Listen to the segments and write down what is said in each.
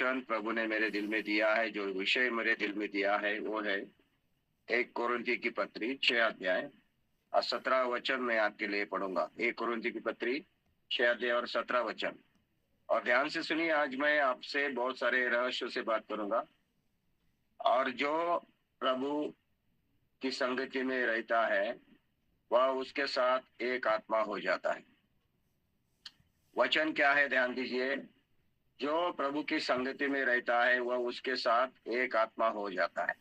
वचन प्रभु ने मेरे दिल में दिया है, जो विषय मेरे दिल में दिया है वो है 1 कोरिन्थी की पत्री 6 अध्याय और 17 वचन मैं आपके लिए पढ़ूंगा। 1 कोरिन्थी की पत्री 6 अध्याय और 17 वचन। और ध्यान से सुनिए, आज मैं आपसे बहुत सारे रहस्यों से बात करूंगा। और जो प्रभु की संगति में रहता है वह उसके साथ एक आत्मा हो जाता है। वचन क्या है, ध्यान दीजिए। जो प्रभु की संगति में रहता है वह उसके साथ एक आत्मा हो जाता है।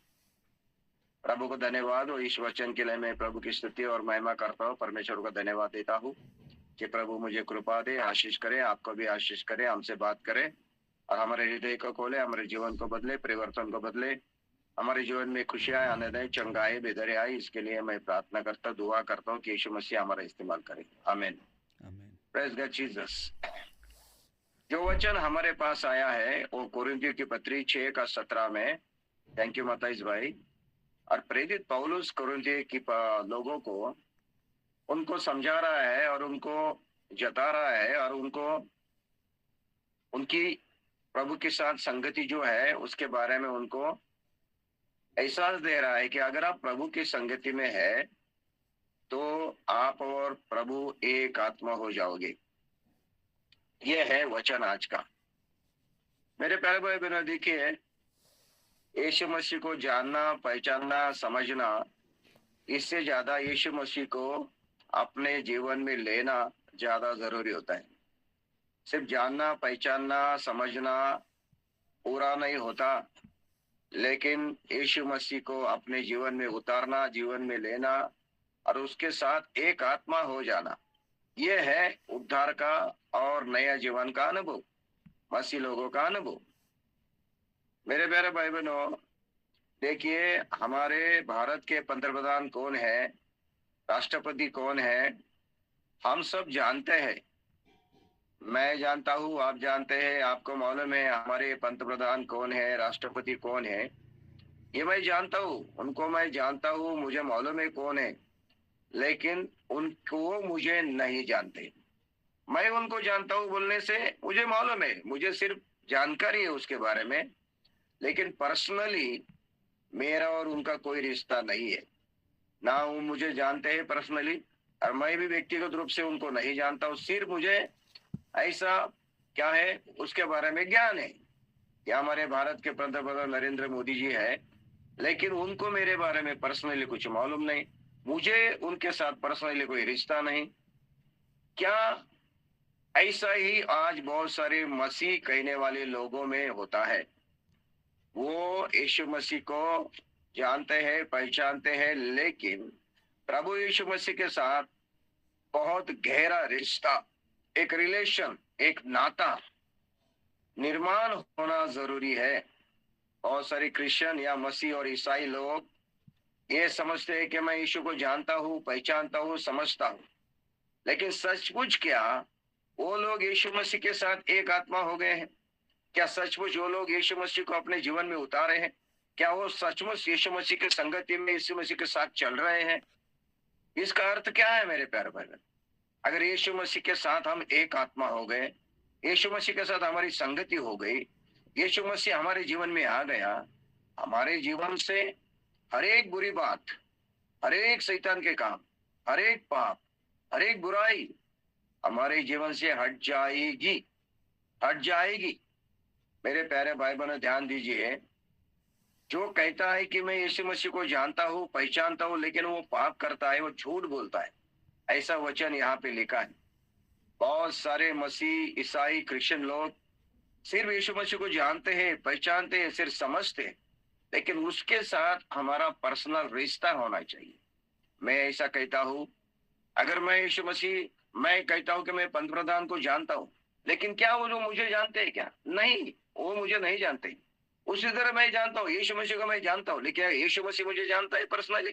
प्रभु को धन्यवाद हो। इस वचन के लिए मैं प्रभु की स्तुति और महिमा करता हूँ। परमेश्वर को धन्यवाद देता हूँ कि प्रभु मुझे कृपा दे, आशीष करे, आपको भी आशीष करे, हमसे बात करे और हमारे हृदय को खोले, हमारे जीवन को बदले, परिवर्तन को बदले, हमारे जीवन में खुशियां आनंद आए, चंगाई बेदरे आए। इसके लिए मैं प्रार्थना करता, दुआ करता हूँ कि यीशु मसीह हमारा इस्तेमाल करे। आमीन। Praise God Jesus. जो वचन हमारे पास आया है वो कोरिन्थियों की पत्री 6 का 17 में, थैंक यू मताइस भाई। और प्रेरित पौलुस कोरिन्थियों की लोगों को उनको समझा रहा है और उनको जता रहा है और उनको उनकी प्रभु के साथ संगति जो है उसके बारे में उनको एहसास दे रहा है कि अगर आप प्रभु की संगति में है तो आप और प्रभु एक आत्मा हो जाओगे। ये है वचन आज का। मेरे प्यारे भाई बहनों, देखिए, यीशु मसीह को जानना, पहचानना, समझना, इससे ज्यादा यीशु मसीह को अपने जीवन में लेना ज्यादा जरूरी होता है। सिर्फ जानना, पहचानना, समझना पूरा नहीं होता, लेकिन यीशु मसीह को अपने जीवन में उतारना, जीवन में लेना और उसके साथ एक आत्मा हो जाना, यह है उद्धार का और नया जीवन का अनुभव, मसीह लोगों का अनुभव। मेरे प्यारे भाई बहनों, देखिए, हमारे भारत के पंतप्रधान कौन है, राष्ट्रपति कौन है, हम सब जानते हैं। मैं जानता हूँ, आप जानते हैं, आपको मालूम है हमारे पंतप्रधान कौन है, राष्ट्रपति कौन है। ये मैं जानता हूँ, उनको मैं जानता हूँ, मुझे मालूम है कौन है, लेकिन उनको मुझे नहीं जानते। मैं उनको जानता हूँ बोलने से मुझे मालूम है, मुझे सिर्फ जानकारी है उसके बारे में, लेकिन पर्सनली मेरा और उनका कोई रिश्ता नहीं है। ना वो मुझे जानते हैं पर्सनली और मैं भी व्यक्तिगत रूप से उनको नहीं जानता हूँ। सिर्फ मुझे ऐसा क्या है उसके बारे में ज्ञान है कि हमारे भारत के पंतप्रधान नरेंद्र मोदी जी है, लेकिन उनको मेरे बारे में पर्सनली कुछ मालूम नहीं, मुझे उनके साथ पर्सनली कोई रिश्ता नहीं। क्या ऐसा ही आज बहुत सारे मसीह कहने वाले लोगों में होता है? वो यीशु मसीह को जानते हैं, पहचानते हैं, लेकिन प्रभु यीशु मसीह के साथ बहुत गहरा रिश्ता, एक रिलेशन, एक नाता निर्माण होना जरूरी है। बहुत सारे क्रिश्चियन या मसीह और ईसाई लोग ये समझते हैं कि मैं यीशु को जानता हूँ, पहचानता हूँ, समझता हूँ, लेकिन सचमुच क्या वो लोग यीशु मसीह के साथ एक आत्मा हो गए हैं? क्या सचमुच वो लोग यीशु मसीह को अपने जीवन में उतारे हैं? क्या वो सचमुच यीशु मसीह के संगति में यीशु मसीह के साथ चल रहे हैं? इसका अर्थ क्या है मेरे प्यारे भाई? अगर यीशु मसीह के साथ हम एक आत्मा हो गए, यीशु मसीह के साथ हमारी संगति हो गई, यीशु मसीह हमारे जीवन में आ गया, हमारे जीवन से हर एक बुरी बात, हर एक शैतान के काम, हर एक पाप, हर एक बुराई हमारे जीवन से हट जाएगी, हट जाएगी। मेरे प्यारे भाई बहनों, ध्यान दीजिए, जो कहता है कि मैं यीशु मसीह को जानता हूँ, पहचानता हूँ, लेकिन वो पाप करता है, वो झूठ बोलता है, ऐसा वचन यहाँ पे लिखा है। बहुत सारे मसीह, ईसाई, क्रिश्चियन लोग सिर्फ यीशु मसीह को जानते हैं, पहचानते हैं, सिर्फ समझते हैं, लेकिन उसके साथ हमारा पर्सनल रिश्ता होना चाहिए। मैं ऐसा कहता हूँ, अगर मैं यीशु मसीह, मैं कहता हूँ कि मैं पंतप्रधान को जानता हूँ, लेकिन क्या वो लोग मुझे जानते हैं क्या? नहीं, वो मुझे नहीं जानते। उसी तरह मैं जानता हूँ यीशु मसीह को, मैं जानता हूँ, लेकिन यीशु मसीह मुझे जानता है पर्सनली?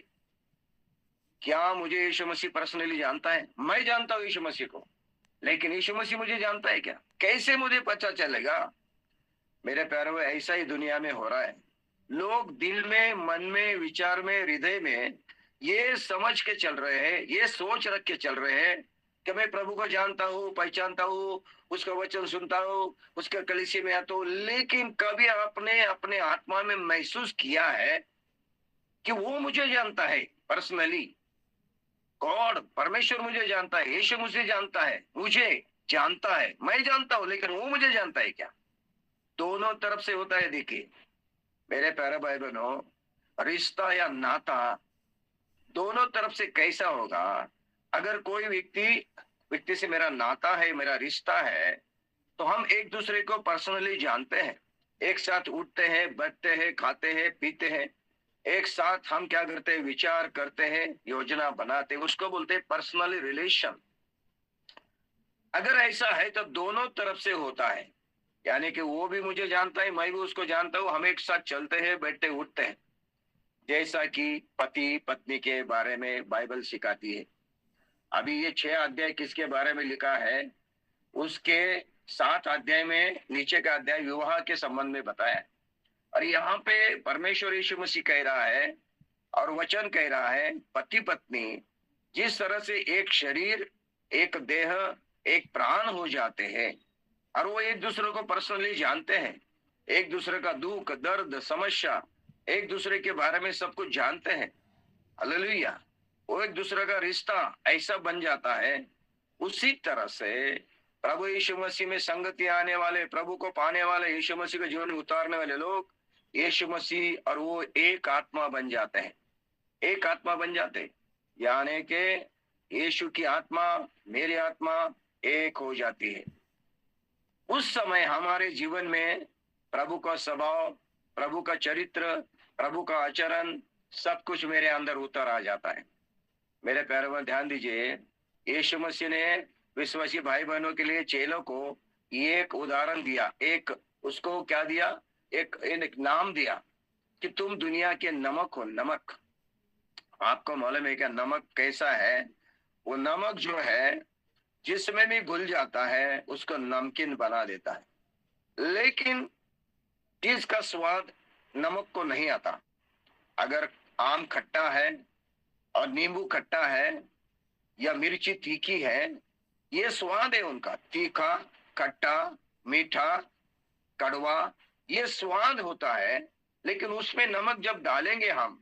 क्या मुझे यीशु मसीह पर्सनली जानता है? मैं जानता हूँ यीशु मसीह को, लेकिन यीशु मसीह मुझे जानता है क्या? कैसे मुझे पता चलेगा? मेरे प्यारों, ऐसा ही दुनिया में हो रहा है। लोग दिल में, मन में, विचार में, हृदय में ये समझ के चल रहे हैं, ये सोच रख के चल रहे हैं कि मैं प्रभु को जानता हूँ, पहचानता हूँ, उसका वचन सुनता हूँ, उसके कलीसिया में आता हूँ, लेकिन कभी आपने अपने आत्मा में महसूस किया है कि वो मुझे जानता है पर्सनली? गॉड, परमेश्वर मुझे जानता है, यीशु मुझे जानता है, मुझे जानता है, मैं जानता हूं, लेकिन वो मुझे जानता है क्या? दोनों तरफ से होता है। देखिए मेरे प्यारे भाई बहनों, रिश्ता या नाता दोनों तरफ से कैसा होगा? अगर कोई व्यक्ति व्यक्ति से मेरा नाता है, मेरा रिश्ता है, तो हम एक दूसरे को पर्सनली जानते हैं, एक साथ उठते हैं, बैठते हैं, खाते हैं, पीते हैं, एक साथ हम क्या करते हैं, विचार करते हैं, योजना बनाते हैं, उसको बोलते हैं पर्सनल रिलेशन। अगर ऐसा है तो दोनों तरफ से होता है, यानी कि वो भी मुझे जानता है, मैं भी उसको जानता हूँ, हम एक साथ चलते हैं, बैठते उठते हैं। जैसा कि पति पत्नी के बारे में बाइबल सिखाती है। अभी ये 6 अध्याय किसके बारे में लिखा है? उसके 7 अध्याय में नीचे का अध्याय विवाह के संबंध में बताया है। और यहाँ पे परमेश्वर यीशु मसीह कह रहा है और वचन कह रहा है, पति पत्नी जिस तरह से एक शरीर, एक देह, एक प्राण हो जाते हैं और वो एक दूसरे को पर्सनली जानते हैं, एक दूसरे का दुख दर्द समस्या एक दूसरे के बारे में सब कुछ जानते हैं। हालेलुया। वो एक दूसरे का रिश्ता ऐसा बन जाता है। उसी तरह से प्रभु यीशु मसीह में संगति आने वाले, प्रभु को पाने वाले, यीशु मसीह के जीवन में उतारने वाले लोग यीशु मसीह और वो एक आत्मा बन जाते हैं, एक आत्मा बन जाते हैं। यानी कि यीशु की आत्मा, मेरी आत्मा एक हो जाती है। उस समय हमारे जीवन में प्रभु का स्वभाव, प्रभु का चरित्र, प्रभु का आचरण सब कुछ मेरे अंदर उतर आ जाता है। मेरे प्यारे में ध्यान दीजिए, यीशु मसीह ने विश्वासी भाई बहनों के लिए, चेलों को एक उदाहरण दिया, एक उसको क्या दिया, एक नाम दिया कि तुम दुनिया के नमक हो। नमक, आपको मालूम है क्या नमक कैसा है? वो नमक जो है जिसमें भी घुल जाता है उसको नमकीन बना देता है, लेकिन इसका स्वाद नमक को नहीं आता। अगर आम खट्टा है और नींबू खट्टा है या मिर्ची तीखी है, ये स्वाद है उनका, तीखा, खट्टा, मीठा, कड़वा, ये स्वाद होता है। लेकिन उसमें नमक जब डालेंगे हम,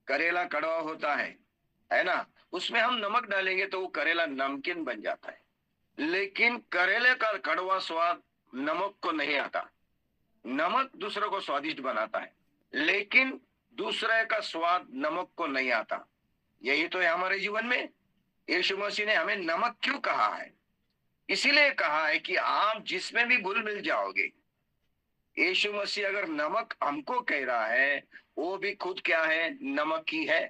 करेला कड़वा होता है ना, उसमें हम नमक डालेंगे तो वो करेला नमकीन बन जाता है। लेकिन करेले का कड़वा स्वाद नमक को नहीं आता। नमक दूसरे को स्वादिष्ट बनाता है, लेकिन दूसरे का स्वाद नमक को नहीं आता। यही तो है हमारे जीवन में। यीशु मसीह ने हमें नमक क्यों कहा है? इसीलिए कहा है कि आप जिसमें भी घुल मिल जाओगे। यीशु मसीह अगर नमक हमको कह रहा है, वो भी खुद क्या है? नमक ही है।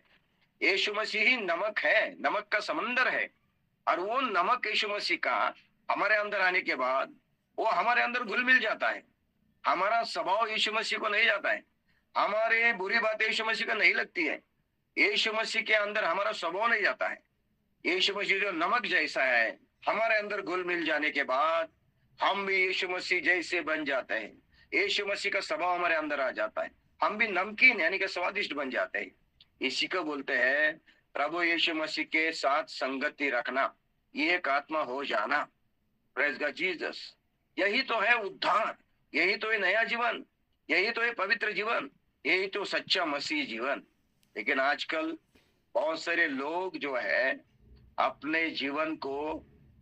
यीशु मसीह ही नमक है, नमक का समंदर है। और वो नमक यीशु मसीह का हमारे अंदर आने के बाद वो हमारे अंदर घुल मिल जाता है। हमारा स्वभाव यीशु मसीह को नहीं जाता है, हमारे बुरी बातें यीशु मसीह को नहीं लगती है। यीशु मसीह के अंदर हमारा स्वभाव नहीं जाता है। यीशु मसीह जो नमक जैसा है, हमारे अंदर घुल मिल जाने के बाद हम भी यीशु मसीह जैसे बन जाते हैं। यीशु मसीह का स्वभाव हमारे अंदर आ जाता है, हम भी नमकीन यानी कि स्वादिष्ट बन जाते हैं। इसी को बोलते हैं प्रभु यीशु मसीह के साथ संगति रखना, ये एक आत्मा हो जाना। Praise God Jesus. यही तो है उद्धार, यही तो है नया जीवन, यही तो है पवित्र जीवन, यही तो सच्चा मसीह जीवन। लेकिन आजकल बहुत सारे लोग जो है अपने जीवन को,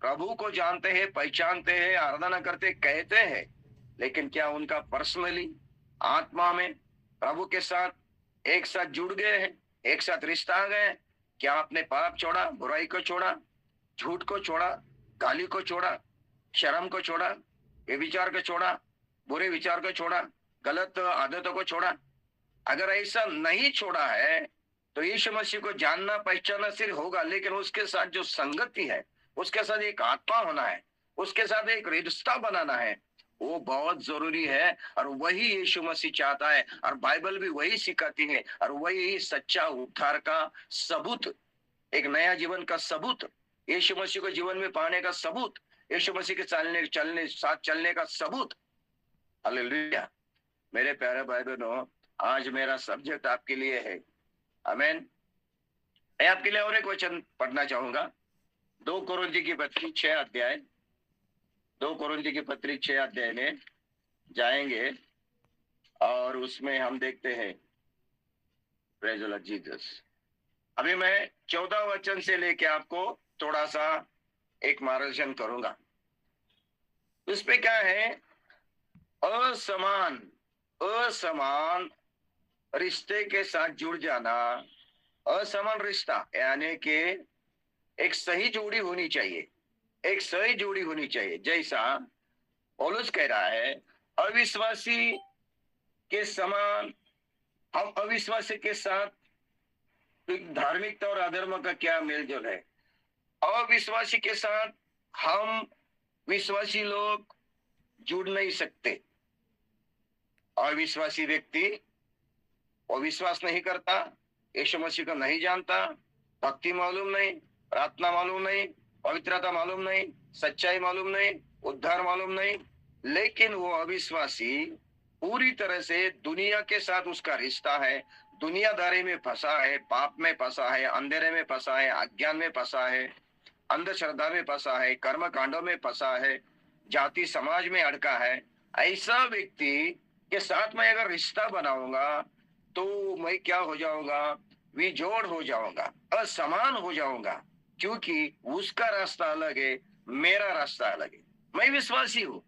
प्रभु को जानते हैं, पहचानते हैं, आराधना करते, कहते हैं, लेकिन क्या उनका पर्सनली आत्मा में प्रभु के साथ एक साथ जुड़ गए हैं, एक साथ रिश्ता आ गए? क्या आपने पाप छोड़ा, बुराई को छोड़ा, झूठ को छोड़ा, गाली को छोड़ा, शर्म को छोड़ा, व्यभिचार को छोड़ा, बुरे विचार को छोड़ा, गलत आदतों को छोड़ा? अगर ऐसा नहीं छोड़ा है तो यीशु मसीह को जानना पहचानना सिर्फ होगा, लेकिन उसके साथ जो संगति है, उसके साथ एक आत्मा होना है, उसके साथ एक रिश्ता बनाना है, वो बहुत जरूरी है। और वही यीशु मसीह चाहता है और बाइबल भी वही सिखाती है। और वही सच्चा उद्धार का सबूत, एक नया जीवन का सबूत, यीशु मसीह को जीवन में पाने का सबूत, यीशु मसीह के साथ चलने का सबूत। हालेलुया। मेरे प्यारे भाई बहनों, आज मेरा सब्जेक्ट आपके लिए है, आमीन। मैं आपके लिए और एक वचन पढ़ना चाहूंगा। 2 कोरिन्थी की पत्री 6 अध्याय, 2 कोरिन्थी की पत्री 6 अध्याय में जाएंगे और उसमें हम देखते हैं प्रेज़ द लॉर्ड जीसस। अभी मैं 14 वचन से लेके आपको थोड़ा सा एक मार्गदर्शन करूंगा। उसपे क्या है? असमान असमान रिश्ते के साथ जुड़ जाना। असमान रिश्ता यानी कि एक सही जोड़ी होनी चाहिए, एक सही जोड़ी होनी चाहिए। जैसा पौलुस कह रहा है, अविश्वासी के समान हम अविश्वासी के साथ धार्मिकता और अधर्म का क्या मेलजोल है? अविश्वासी के साथ हम विश्वासी लोग जुड़ नहीं सकते। अविश्वासी व्यक्ति वो विश्वास नहीं करता, यीशु मसीह को नहीं जानता, भक्ति मालूम नहीं, प्रार्थना मालूम नहीं, पवित्रता मालूम नहीं, सच्चाई मालूम नहीं, उद्धार मालूम नहीं, लेकिन वो अविश्वासी पूरी तरह से दुनिया के साथ उसका रिश्ता है, दुनियादारी में फंसा है, पाप में फंसा है, अंधेरे में फंसा है, अज्ञान में फंसा है, अंधश्रद्धा में फंसा है, कर्म कांडों में फंसा है, जाति समाज में अड़का है। ऐसा व्यक्ति के साथ में अगर रिश्ता बनाऊंगा तो मैं क्या हो जाऊंगा? विजोड़ हो जाऊंगा, असमान हो जाऊंगा, क्योंकि उसका रास्ता अलग है, मेरा रास्ता अलग है। मैं विश्वासी हूँ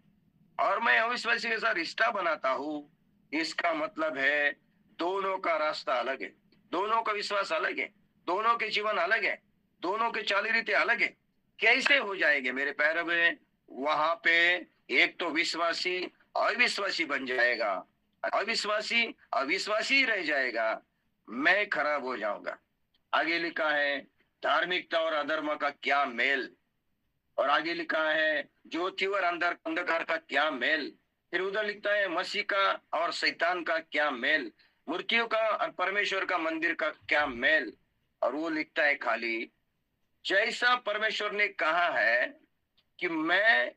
और मैं अविश्वासी के साथ रिश्ता बनाता हूँ, इसका मतलब है दोनों का रास्ता अलग है, दोनों का विश्वास अलग है, दोनों के जीवन अलग है, दोनों के चाली रीति अलग है। कैसे हो जाएंगे मेरे पैरों में? वहां पे एक तो विश्वासी अविश्वासी बन जाएगा, अविश्वासी अविश्वासी रह जाएगा, मैं खराब हो जाऊंगा। आगे लिखा है धार्मिकता और अधर्म का क्या मेल, और आगे लिखा है ज्योति और अंधकार का क्या मेल। फिर उधर लिखता है मसीह का और शैतान का क्या मेल, मृत्यु का और परमेश्वर का मंदिर का क्या मेल। और वो लिखता है खाली जैसा परमेश्वर ने कहा है कि मैं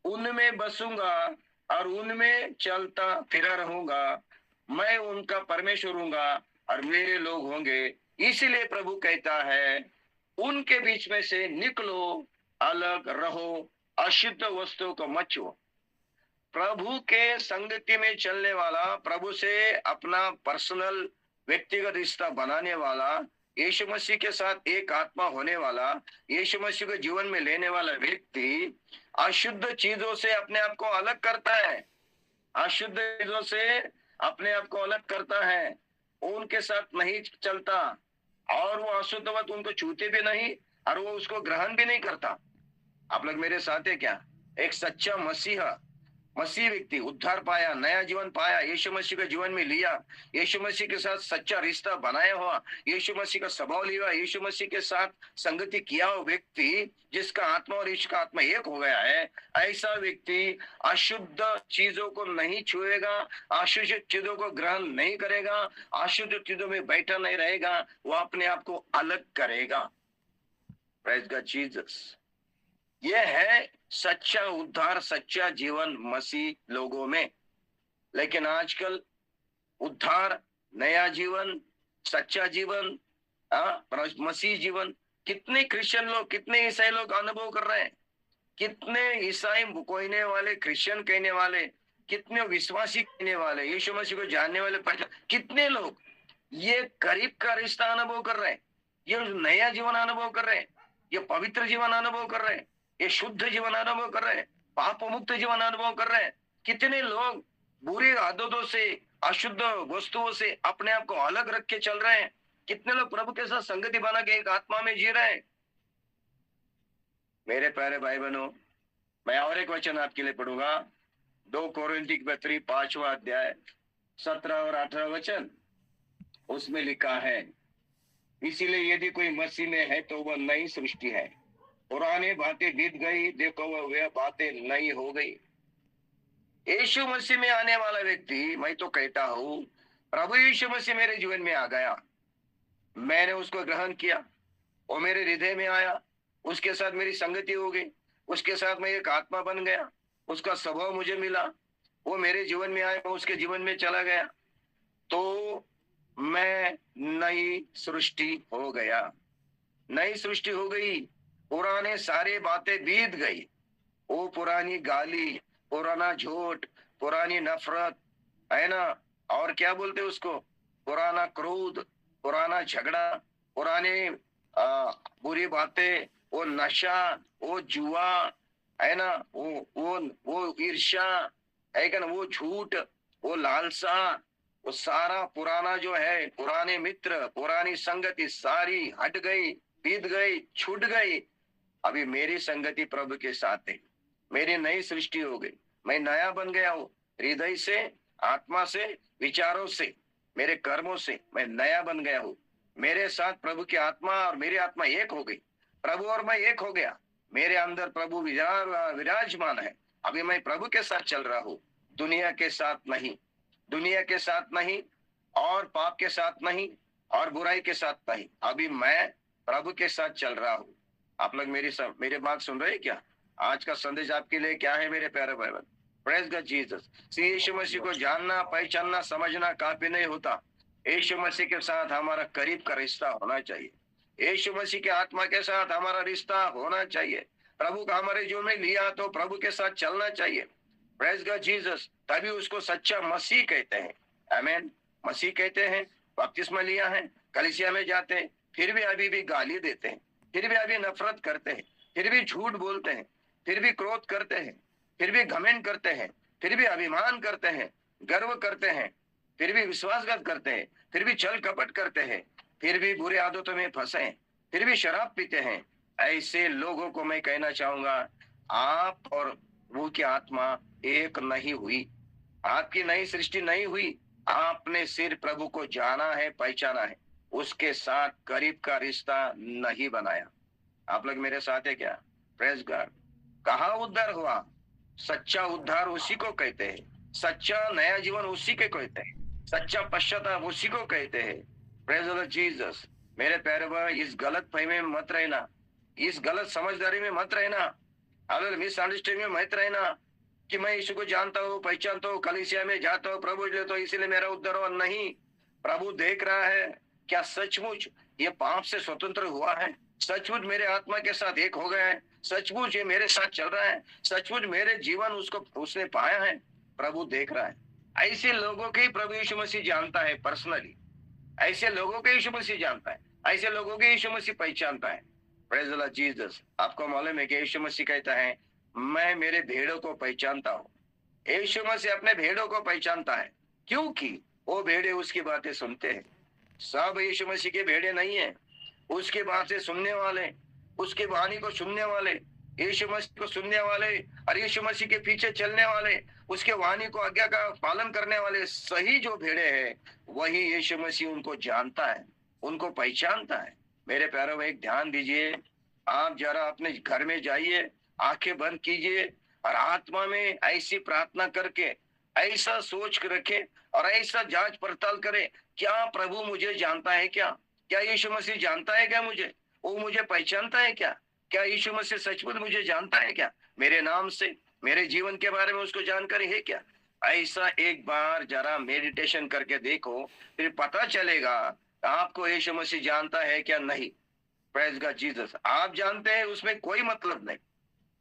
उनमें बसूंगा और उनमें चलता फिरा रहूंगा, मैं उनका परमेश्वर हूंगा और मेरे लोग होंगे। इसीलिए प्रभु कहता है उनके बीच में से निकलो, अलग रहो, अशुद्ध वस्तुओं को मत छुओ। प्रभु के संगति में चलने वाला, प्रभु से अपना पर्सनल व्यक्तिगत रिश्ता बनाने वाला, यीशु मसीह के साथ एक आत्मा होने वाला, यीशु मसीह को जीवन में लेने वाला व्यक्ति अशुद्ध चीजों से अपने आप को अलग करता है, अशुद्ध चीजों से अपने आप को अलग करता है, उनके साथ नहीं चलता और वो अशुद्धवत उनको छूते भी नहीं और वो उसको ग्रहण भी नहीं करता। आप लोग मेरे साथ है क्या? एक सच्चा मसीह व्यक्ति उद्धार पाया, नया जीवन पाया, यीशु मसीह के जीवन में लिया, यीशु मसीह के साथ सच्चा रिश्ता बनाया हुआ, यीशु मसीह का स्वभाव लिया, यीशु मसीह के साथ संगति किया हुआ व्यक्ति जिसका आत्मा और यीशु का आत्मा एक हो गया है, ऐसा व्यक्ति अशुद्ध चीजों को नहीं छुएगा, अशुद्ध चीजों को ग्रहण नहीं करेगा, अशुद्ध चीजों में बैठा नहीं रहेगा, वो अपने आप को अलग करेगा। Praise God Jesus. यह है सच्चा उद्धार, सच्चा जीवन मसीह लोगों में। लेकिन आजकल उद्धार, नया जीवन, सच्चा जीवन, मसीह जीवन कितने क्रिश्चियन लोग, कितने ईसाई लोग अनुभव कर रहे हैं, कितने ईसाई कहने वाले, क्रिश्चियन कहने वाले, कितने विश्वासी कहने वाले, यीशु मसीह को जानने वाले, कितने लोग ये करीब का रिश्ता अनुभव कर रहे हैं, ये नया जीवन अनुभव कर रहे हैं, ये पवित्र जीवन अनुभव कर रहे हैं, ये शुद्ध जीवन अनुभव कर रहे हैं, पाप मुक्त जीवन अनुभव कर रहे हैं। कितने लोग बुरी आदतों से, अशुद्ध वस्तुओं से अपने आप को अलग रख के चल रहे हैं, कितने लोग प्रभु के साथ संगति बना के एक आत्मा में जी रहे हैं। मेरे प्यारे भाई बहनों, मैं और एक वचन आपके लिए पढ़ूंगा, 2 कोरिन्थी की पत्री 5वां अध्याय 17 और 18 वचन। उसमें लिखा है इसीलिए यदि कोई मसीह में है तो वह नई सृष्टि है, पुरानी बातें बीत गई, देखो वह बातें नई हो गई। यीशु मसीह में आने वाला व्यक्ति, मैं तो कहता हूं प्रभु यीशु मसीह मेरे जीवन में आ गया, मैंने उसको ग्रहण किया, वो मेरे हृदय में आया, उसके साथ मेरी संगति हो गई, उसके साथ मैं एक आत्मा बन गया, उसका स्वभाव मुझे मिला, वो मेरे जीवन में आया, उसके जीवन में चला गया, तो मैं नई सृष्टि हो गया, नई सृष्टि हो गई। पुराने सारे बातें बीत गई। वो पुरानी गाली, पुराना झूठ, पुरानी नफरत, है ना, और क्या बोलते उसको, पुराना क्रोध, पुराना झगड़ा, पुराने बुरी बातें, वो नशा, वो जुआ, है ना, वो ईर्ष्या, है क्या ना, वो झूठ, वो लालसा, वो सारा पुराना जो है, पुराने मित्र, पुरानी संगति सारी हट गई, बीत गई, छूट गई। अभी मेरी संगति प्रभु के साथ है, मेरी नई सृष्टि हो गई, मैं नया बन गया हूँ, हृदय से, आत्मा से, विचारों से, मेरे कर्मों से मैं नया बन गया हूँ। मेरे साथ प्रभु की आत्मा और मेरी आत्मा एक हो गई, प्रभु और मैं एक हो गया, मेरे अंदर प्रभु विराजमान है। अभी मैं प्रभु के साथ चल रहा हूँ, दुनिया के साथ नहीं, दुनिया के साथ नहीं, और पाप के साथ नहीं, और बुराई के साथ नहीं, अभी मैं प्रभु के साथ चल रहा हूँ। आप लोग मेरी बात सुन रहे हैं क्या? आज का संदेश आपके लिए क्या है मेरे प्यारे भाई? Praise God Jesus. Yeshu Masih को जानना, पहचानना, समझना काफी नहीं होता। यीशु मसीह के साथ हमारा करीब का रिश्ता होना चाहिए, यीशु मसीह के आत्मा के साथ हमारा रिश्ता होना चाहिए। प्रभु का हमारे जीवन में लिया तो प्रभु के साथ चलना चाहिए। Praise God Jesus. तभी उसको सच्चा मसीह कहते हैं। आमीन। मसीह कहते हैं। बपतिस्मा लिया है, कलीसिया में जाते हैं, फिर भी अभी भी गाली देते हैं, फिर भी अभी नफरत करते हैं, फिर भी झूठ बोलते हैं, फिर भी क्रोध करते हैं, फिर भी घमंड करते हैं, फिर भी अभिमान करते हैं, गर्व करते हैं, फिर भी विश्वासघात करते हैं, फिर भी छल कपट करते हैं, फिर भी बुरी आदतों में फंसे हैं, फिर भी शराब पीते हैं। ऐसे लोगों को मैं कहना चाहूंगा, आप और वो की आत्मा एक नहीं हुई, आपकी नई सृष्टि नहीं हुई। आपने सिर्फ प्रभु को जाना है, पहचाना है, उसके साथ करीब का रिश्ता नहीं बनाया। आप लोग मेरे साथ है क्या? Praise God. कहाँ उद्धार हुआ? सच्चा उद्धार उसी को कहते हैं, सच्चा नया जीवन उसी के कहते हैं, सच्चा पश्चाताप उसी को कहते हैं। Praise the Jesus. मेरे प्यारे भाई, इस गलत फहमी में मत रहना, इस गलत समझदारी में मत रहना, मिसअंडरस्टैंडिंग में मत रहना कि मैं यीशु को जानता हूँ, पहचानता हूँ, कलीसिया में जाता हूँ, प्रभु ले तो इसीलिए मेरा उद्धार हुआ। नहीं, प्रभु देख रहा है क्या सचमुच ये पाप से स्वतंत्र हुआ है, सचमुच मेरे आत्मा के साथ एक हो गया है, सचमुच ये मेरे साथ चल रहा है, सचमुच मेरे जीवन उसको उसने पाया है। प्रभु देख रहा है। ऐसे लोगों के ही प्रभु यीशु मसीह जानता है पर्सनली, ऐसे लोगों के यीशु मसीह जानता है, ऐसे लोगों के यीशु मसीह पहचानता है। Praise the Lord Jesus. आपको मालूम है कि यीशु मसीह कहता है, मैं मेरे भेड़ों को पहचानता हूँ। यीशु मसीह अपने भेड़ों को पहचानता है, क्योंकि वो भेड़े उसकी बातें सुनते हैं। सब यीशु मसीह के भेड़े नहीं है, उसकी बातें सुनने वाले, उसकी वाणी को सुनने वाले, यीशु मसीह को सुनने वाले और यीशु मसीह के पीछे चलने वाले, उसके वाणी को आज्ञा का पालन करने वाले सही जो भेड़े हैं, वही यीशु मसीह उनको जानता है, उनको पहचानता है। मेरे प्यारों में एक ध्यान दीजिए, आप जरा अपने घर में जाइए, आंखें बंद कीजिए और आत्मा में ऐसी प्रार्थना करके ऐसा सोच रखे और ऐसा जांच पड़ताल करे, क्या प्रभु मुझे जानता है क्या? क्या यीशु मसीह जानता है क्या मुझे? वो मुझे पहचानता है क्या? क्या यीशु मसीह सचमुच मुझे जानता है क्या? मेरे नाम से, मेरे जीवन के बारे में उसको जानकारी है क्या? ऐसा एक बार जरा मेडिटेशन करके देखो, फिर पता चलेगा आपको यीशु मसीह जानता है क्या नहीं। Praise God Jesus. आप जानते हैं उसमें कोई मतलब नहीं,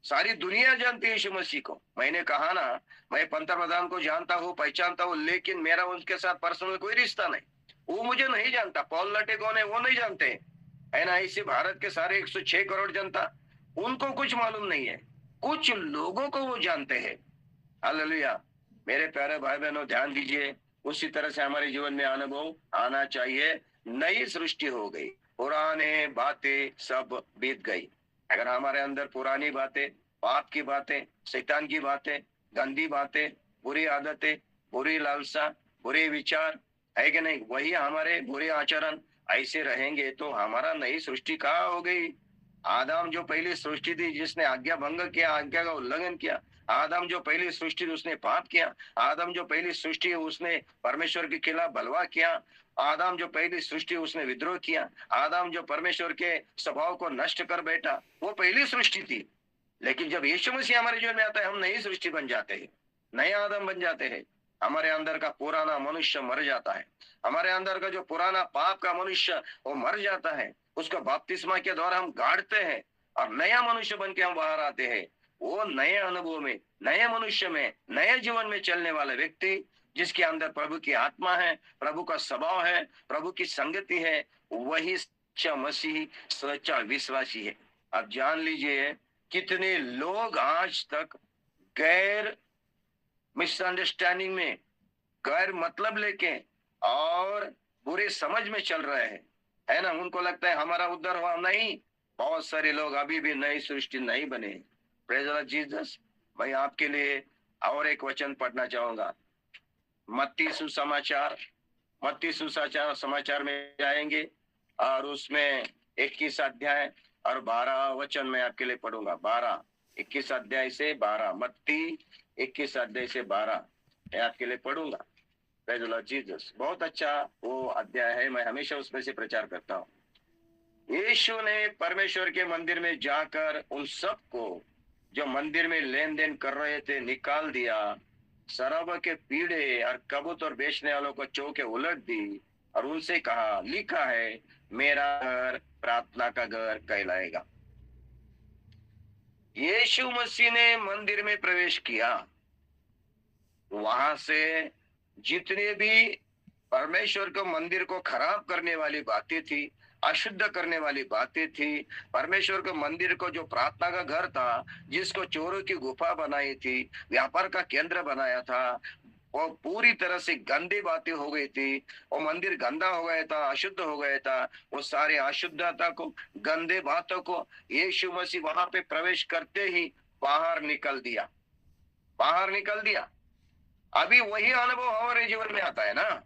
सारी दुनिया जानती है यीशु मसीह को। मैंने कहा ना, मैं पंतप्रधान को जानता हूँ, पहचानता हूँ, लेकिन मेरा उनके साथ पर्सनल कोई रिश्ता नहीं, वो मुझे नहीं जानता। पॉल लटे कौन है वो नहीं जानते, है ना। इसी भारत के सारे 106 करोड़ जनता, उनको कुछ मालूम नहीं है, कुछ लोगों को वो जानते हैं। हालेलुया। मेरे प्यारे भाई बहनों, ध्यान दीजिए, उसी तरह से हमारे जीवन में अनुभव आना चाहिए। नई सृष्टि हो गई, पुराने बातें सब बीत गई। अगर हमारे अंदर पुरानी बातें, पाप की बातें, शैतान की बातें, गंदी बातें, बुरी आदतें, बुरी लालसा, बुरे विचार, है कि नहीं, वही हमारे बुरे आचरण ऐसे रहेंगे तो हमारा नई सृष्टि कहाँ हो गई? आदम जो पहली सृष्टि थी, जिसने आज्ञा भंग किया, आज्ञा का उल्लंघन किया, आदम जो पहली सृष्टि उसने पाप किया, आदम जो पहली सृष्टि उसने परमेश्वर के खिलाफ बलवा किया, आदम जो पहली सृष्टि उसने विद्रोह किया, आदम जो परमेश्वर के स्वभाव को नष्ट कर बैठा, वो पहली सृष्टि थी। लेकिन जब यीशु मसीह हमारे जीवन में आता है, हम नई सृष्टि बन जाते हैं, नए आदम बन जाते हैं। हमारे अंदर का पुराना मनुष्य मर जाता है, हमारे अंदर का जो पुराना पाप का मनुष्य वो मर जाता है, उसको बपतिस्मा के द्वारा हम गाड़ते हैं और नया मनुष्य बन के हम बाहर आते हैं। वो नए अनुभव में, नए मनुष्य में, नए जीवन में चलने वाला व्यक्ति, जिसके अंदर प्रभु की आत्मा है, प्रभु का स्वभाव है, प्रभु की संगति है, वही सच्चा मसीही, सच्चा विश्वासी है। अब जान लीजिए कितने लोग आज तक गैर मिसअंडरस्टैंडिंग में, गैर मतलब लेके और बुरे समझ में चल रहे हैं, है ना। उनको लगता है हमारा उद्धार हुआ। नहीं, बहुत सारे लोग अभी भी नई सृष्टि नहीं बने। Praise the Lord Jesus. मैं आपके लिए और एक वचन पढ़ना चाहूंगा। मत्ती सुसमाचार, मत्ती सुसमाचार समाचार में जाएंगे और उसमें 21 अध्याय और 12 वचन मैं आपके लिए पढ़ूंगा। 12, 21 अध्याय से 12, मत्ती 21 अध्याय से 12 मैं आपके लिए पढ़ूंगा। Praise the Lord Jesus. बहुत अच्छा वो अध्याय है, मैं हमेशा उसमें से प्रचार करता हूँ। यीशु ने परमेश्वर के मंदिर में जाकर उन सबको जो मंदिर में लेन देन कर रहे थे निकाल दिया, शराब के पीड़े और कबूतर बेचने वालों को चौके उलट दी और उनसे कहा, लिखा है मेरा घर प्रार्थना का घर कहलाएगा। यीशु मसीह ने मंदिर में प्रवेश किया, वहां से जितने भी परमेश्वर को मंदिर को खराब करने वाली बातें थी, अशुद्ध करने वाली बातें थी, परमेश्वर के मंदिर को जो प्रार्थना का घर था, जिसको चोरों की गुफा बनाई थी, व्यापार का केंद्र बनाया था, वो पूरी तरह से गंदी बातें हो गई थी। वो मंदिर गंदा हो गया था, अशुद्ध हो गया था। वो सारे अशुद्धता को, गंदे बातों को यीशु मसीह वहां पे प्रवेश करते ही बाहर निकल दिया, बाहर निकल दिया। अभी वही अनुभव हमारे जीवन में आता है ना।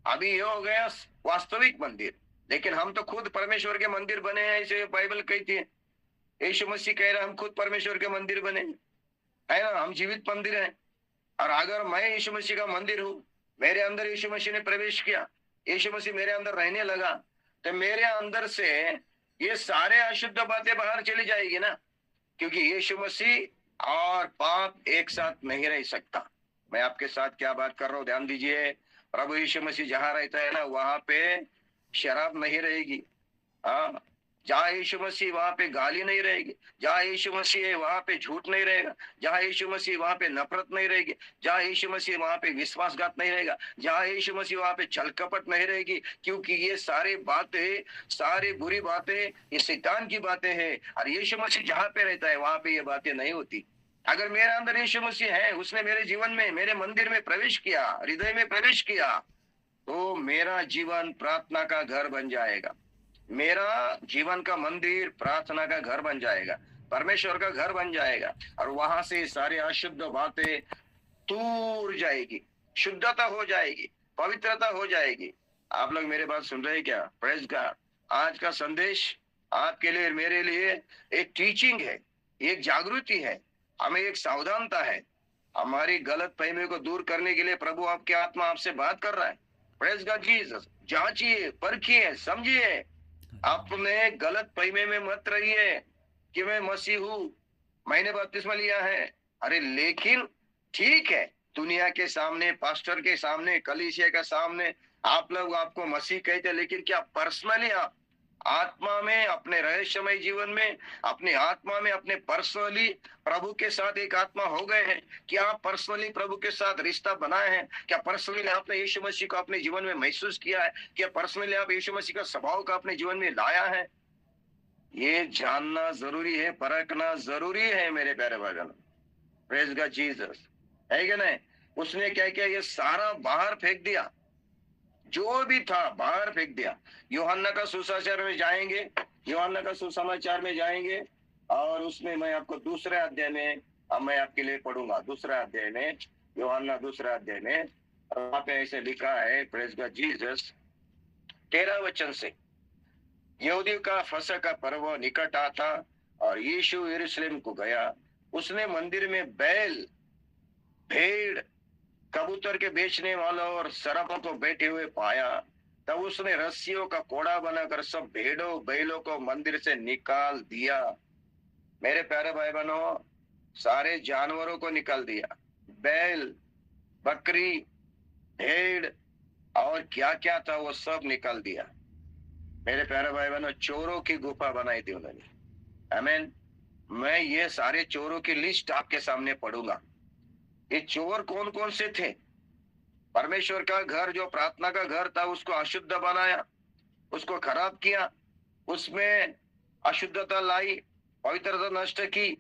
अभी ये हो गया वास्तविक मंदिर, लेकिन हम तो खुद परमेश्वर के मंदिर बने हैं, ऐसे बाइबल कहती है। यीशु मसीह कह रहा है हम खुद परमेश्वर के मंदिर बने, है ना। हम जीवित मंदिर हैं। और अगर मैं यीशु मसीह का मंदिर हूँ, मेरे अंदर यीशु मसीह ने प्रवेश किया, यीशु मसीह मेरे अंदर रहने लगा, तो मेरे अंदर से ये सारे अशुद्ध बातें बाहर चली जाएगी ना। क्योंकि यीशु मसीह और पाप एक साथ नहीं रह सकता। मैं आपके साथ क्या बात कर रहा हूँ, ध्यान दीजिए। प्रभु यीशु मसीह जहां रहता है ना, वहां पे शराब नहीं रहेगी। हाँ, जहाँ यीशु मसीह वहां पे गाली नहीं रहेगी, जहाँ यीशु मसीह है वहां पे झूठ नहीं रहेगा, जहाँ यीशु मसीह वहां पे नफरत नहीं रहेगी, जहाँ यीशु मसीह वहां पे विश्वासघात नहीं रहेगा, जहाँ यीशु मसीह वहां पे छल कपट नहीं रहेगी। क्योंकि ये सारी बातें, सारी बुरी बातें, ये शैतान की बातें हैं। और यीशु मसीह जहाँ पे रहता है वहां पे ये बातें नहीं होती। अगर मेरे अंदर यीशु मसीह है, उसने मेरे जीवन में, मेरे मंदिर में प्रवेश किया, हृदय में प्रवेश किया, तो मेरा जीवन प्रार्थना का घर बन जाएगा। मेरा जीवन का मंदिर प्रार्थना का घर बन जाएगा, परमेश्वर का घर बन जाएगा। और वहां से सारी अशुद्ध बातें दूर जाएगी, शुद्धता हो जाएगी, पवित्रता हो जाएगी। आप लोग मेरे बात सुन रहे हैं क्या? Praise God. आज का संदेश आपके लिए, मेरे लिए एक टीचिंग है, एक जागृति है, हमें एक सावधानता है। हमारी गलत फहमी को दूर करने के लिए प्रभु आपकी आत्मा आपसे बात कर रहा है। Praise God Jesus. जांचिए, परखिए, समझिए। अपने गलत फहमी में मत रहिए कि मैं मसीह हूँ, मैंने बपतिस्मा लिया है। अरे लेकिन ठीक है, दुनिया के सामने, पास्टर के सामने, कलीसिया के सामने आप लोग आपको मसीह कहते हैं, लेकिन क्या पर्सनली आप आत्मा में, अपने रहस्यमय जीवन में, अपने आत्मा में, अपने पर्सनली प्रभु के साथ एक आत्मा हो गए हैं? क्या आप पर्सनली प्रभु के साथ रिश्ता बनाए हैं? क्या पर्सनली आपने यीशु मसीह को अपने जीवन में महसूस किया है? क्या पर्सनली आप यीशु मसीह का स्वभाव का अपने जीवन में लाया है? ये जानना जरूरी है, परखना जरूरी है मेरे प्यारे भाइयों। प्रेज गॉड जीसस, है कि नहीं? उसने क्या किया? ये सारा बाहर फेंक दिया, जो भी था बाहर फेंक दिया। यूहन्ना का सुसमाचार में जाएंगे, यूहन्ना का सुसमाचार में जाएंगे और उसमें मैं आपको दूसरे अध्याय में, अब मैं आपके लिए पढ़ूंगा दूसरा अध्याय में, यूहन्ना दूसरा अध्याय में। वहां पे ऐसे लिखा है, प्रेज गॉड जीसस, 13 वचन से, यहूदियों का फसह का पर्व निकट आता और यीशु यरूशलेम को गया। उसने मंदिर में बैल, भेड़, कबूतर के बेचने वालों और शराबों को बैठे हुए पाया। तब उसने रस्सियों का कोड़ा बनाकर सब भेड़ों बैलों को मंदिर से निकाल दिया। मेरे प्यारे भाई बहनों, सारे जानवरों को निकाल दिया, बैल, बकरी, भेड़ और क्या क्या था वो सब निकाल दिया। मेरे प्यारे भाई बहनों, चोरों की गुफा बनाई थी उन्होंने, आमीन। मैं ये सारे चोरों की लिस्ट आपके सामने पढ़ूंगा। ये चोर कौन कौन से थे? परमेश्वर का घर, जो प्रार्थना का घर था, उसको अशुद्ध बनाया, उसको खराब किया, उसमें अशुद्धता लाई, पवित्रता नष्ट की।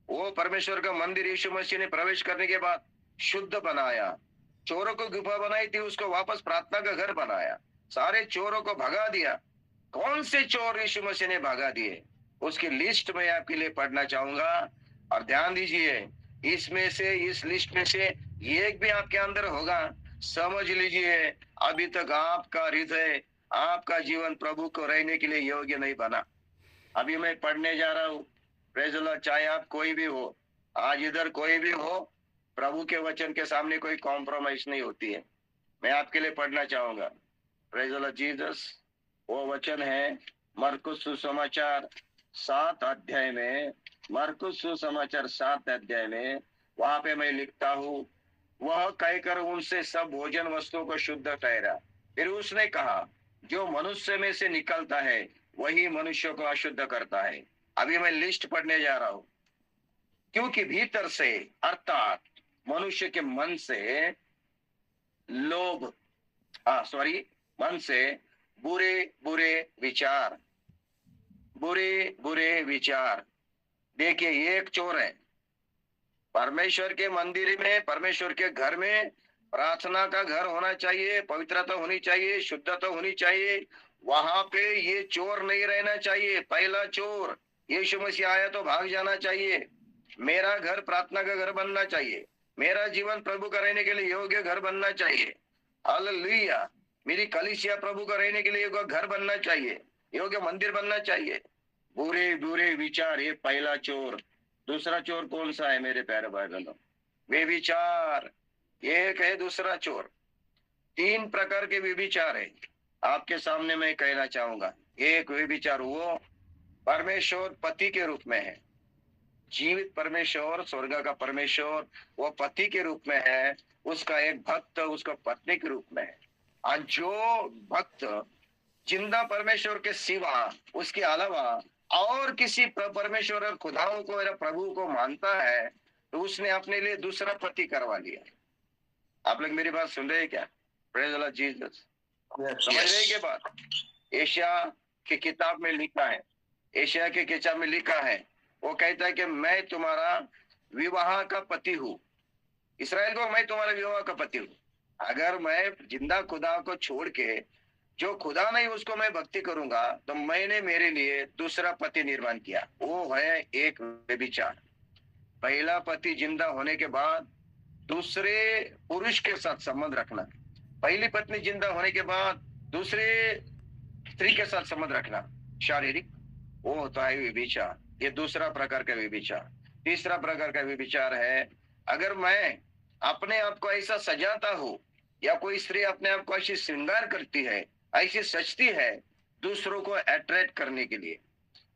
वो परमेश्वर का मंदिर यीशु मसीह ने प्रवेश करने के बाद शुद्ध बनाया। चोरों को गुफा बनाई थी, उसको वापस प्रार्थना का घर बनाया। सारे चोरों को भगा दिया। कौन से चोर यीशु मसीह ने भगा दिए, उसकी लिस्ट मैं आपके लिए पढ़ना चाहूंगा। और ध्यान दीजिए, इसमें से, इस लिस्ट में से एक भी आपके अंदर होगा, समझ लीजिए अभी तक आपका हृदय, आपका जीवन प्रभु को रहने के लिए योग्य नहीं बना। अभी मैं पढ़ने जा रहा हूँ। Praise the Lord. चाहे आप कोई भी हो, आज इधर कोई भी हो, प्रभु के वचन के सामने कोई कॉम्प्रोमाइज नहीं होती है। मैं आपके लिए पढ़ना चाहूंगा। Praise the Lord Jesus. वो वचन है मरकुस सुसमाचार 7 अध्याय में, मरकुस सुसमाचार 7 अध्याय में, वहां पे मैं लिखता हूँ, वह कहकर उनसे सब भोजन वस्तुओं को शुद्ध ठहरा। फिर उसने कहा, जो मनुष्य में से निकलता है वही मनुष्य को अशुद्ध करता है। अभी मैं लिस्ट पढ़ने जा रहा हूं। क्योंकि भीतर से, अर्थात मनुष्य के मन से लोभ, सॉरी, मन से बुरे बुरे विचार, बुरे बुरे विचार। देखिए, एक चोर है। परमेश्वर के मंदिर में, परमेश्वर के घर में प्रार्थना का घर होना चाहिए, पवित्रता होनी चाहिए, शुद्धता होनी चाहिए। वहां पे ये चोर नहीं रहना चाहिए। पहला चोर, यीशु मसीह आया तो भाग जाना चाहिए। मेरा घर प्रार्थना का घर बनना चाहिए। मेरा जीवन प्रभु का रहने के लिए योग्य घर बनना चाहिए। हालेलुया। मेरी कलीसिया प्रभु का रहने के लिए योग्य घर बनना चाहिए, योग्य मंदिर बनना चाहिए। बुरे बुरे विचार, ये पहला चोर। दूसरा चोर कौन सा है मेरे प्यारे भाई बहनों? व्यभिचार। एक है दूसरा चोर। 3 प्रकार के व्यभिचार है, आपके सामने मैं कहना चाहूंगा। एक व्यभिचार वो परमेश्वर पति के रूप में है, जीवित परमेश्वर, स्वर्ग का परमेश्वर, वो पति के रूप में है। उसका एक भक्त उसका पत्नी के रूप में है। और जो भक्त जिंदा परमेश्वर के सिवा, उसके अलावा और किसी परमेश्वर और खुदाओं को, मेरा प्रभु को मानता है, तो उसने अपने लिए दूसरा पति करवा लिया। आप लोग मेरी बात सुन रहे हैं क्या? Praise the Lord Jesus. समझ रहे हैं क्या बात? एशिया की किताब में लिखा है, एशिया की किताब में लिखा है, वो कहता है कि मैं तुम्हारा विवाह का पति हूँ। इसराइल को, मैं तुम्हारा विवाह का पति हूँ। अगर मैं जिंदा खुदा को छोड़ के जो खुदा नहीं उसको मैं भक्ति करूंगा, तो मैंने मेरे लिए दूसरा पति निर्माण किया। वो है एक व्यभिचार। पहला पति जिंदा होने के बाद दूसरे पुरुष के साथ संबंध रखना, पहली पत्नी जिंदा होने के बाद दूसरे स्त्री के साथ संबंध रखना, शारीरिक, वो होता है व्यभिचार। ये दूसरा प्रकार का व्यभिचार। तीसरा प्रकार का व्यभिचार है, अगर मैं अपने आप को ऐसा सजाता हूँ, या कोई स्त्री अपने आप को ऐसी श्रृंगार करती है, ऐसी सजती है दूसरों को अट्रैक्ट करने के लिए,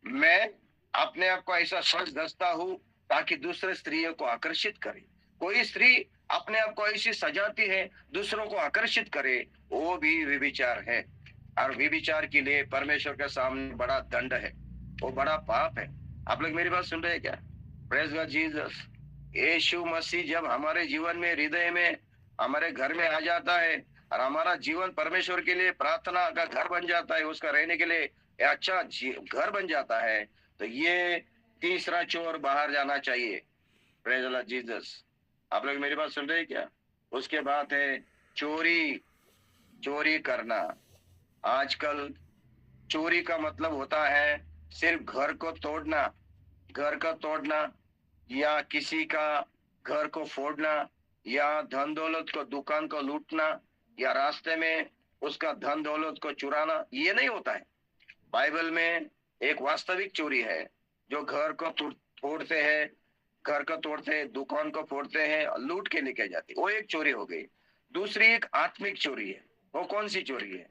मैं अपने आप को ऐसा सज धजता हूँ ताकि दूसरे स्त्रियों को आकर्षित करे। कोई स्त्री अपने आप को ऐसी सजाती है दूसरों को आकर्षित करे, वो भी व्यभिचार है। और व्यभिचार के लिए परमेश्वर के सामने बड़ा दंड है, वो बड़ा पाप है। आप लोग मेरी बात सुन रहे हैं क्या? Praise God Jesus. Yeshu Masih जब हमारे जीवन में, हृदय में, हमारे घर में आ जाता है, और हमारा जीवन परमेश्वर के लिए प्रार्थना का घर बन जाता है, उसका रहने के लिए अच्छा घर बन जाता है, तो ये तीसरा चोर बाहर जाना चाहिए। Praise the Lord Jesus. आप लोग मेरी बात सुन रहे हैं क्या? उसके बाद है चोरी। चोरी करना। आजकल चोरी का मतलब होता है सिर्फ घर को तोड़ना, घर का तोड़ना, या किसी का घर को फोड़ना, या धन दौलत को, दुकान को लूटना, या रास्ते में उसका धन दौलत को चुराना। ये नहीं होता है। बाइबल में एक वास्तविक चोरी है, जो घर को तोड़ते हैं, घर को तोड़ते हैं, दुकान को फोड़ते हैं, लूट के लेके जाते, वो एक चोरी हो गई। दूसरी एक आत्मिक चोरी है। वो कौन सी चोरी है?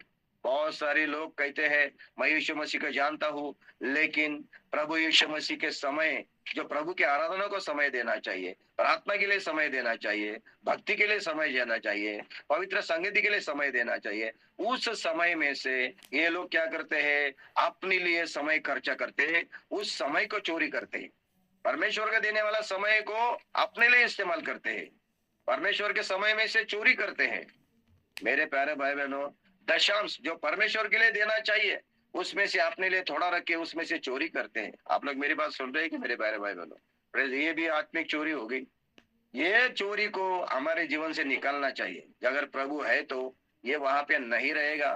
बहुत सारे लोग कहते हैं मैं यीशु मसीह को जानता हूँ, लेकिन प्रभु यीशु मसीह के समय, जो प्रभु के आराधना को समय देना चाहिए, प्रार्थना के लिए समय देना चाहिए, भक्ति के लिए समय देना चाहिए, पवित्र संगति के लिए समय देना चाहिए, उस समय में से ये लोग क्या करते हैं, अपने लिए समय खर्चा करते हैं, उस समय को चोरी करते हैं। परमेश्वर का देने वाला समय को अपने लिए इस्तेमाल करते हैं, परमेश्वर के समय में से चोरी करते हैं। मेरे प्यारे भाई बहनों, दशांश जो परमेश्वर के लिए देना चाहिए उसमें से अपने लिए थोड़ा रख के उसमें से चोरी करते हैं। आप लोग मेरी बात सुन रहे हैं कि मेरे प्यारे भाई बहनों? फ्रेंड्स, ये भी आत्मिक चोरी हो गई। ये चोरी को हमारे जीवन से निकालना चाहिए। अगर प्रभु है तो ये वहां पे नहीं रहेगा।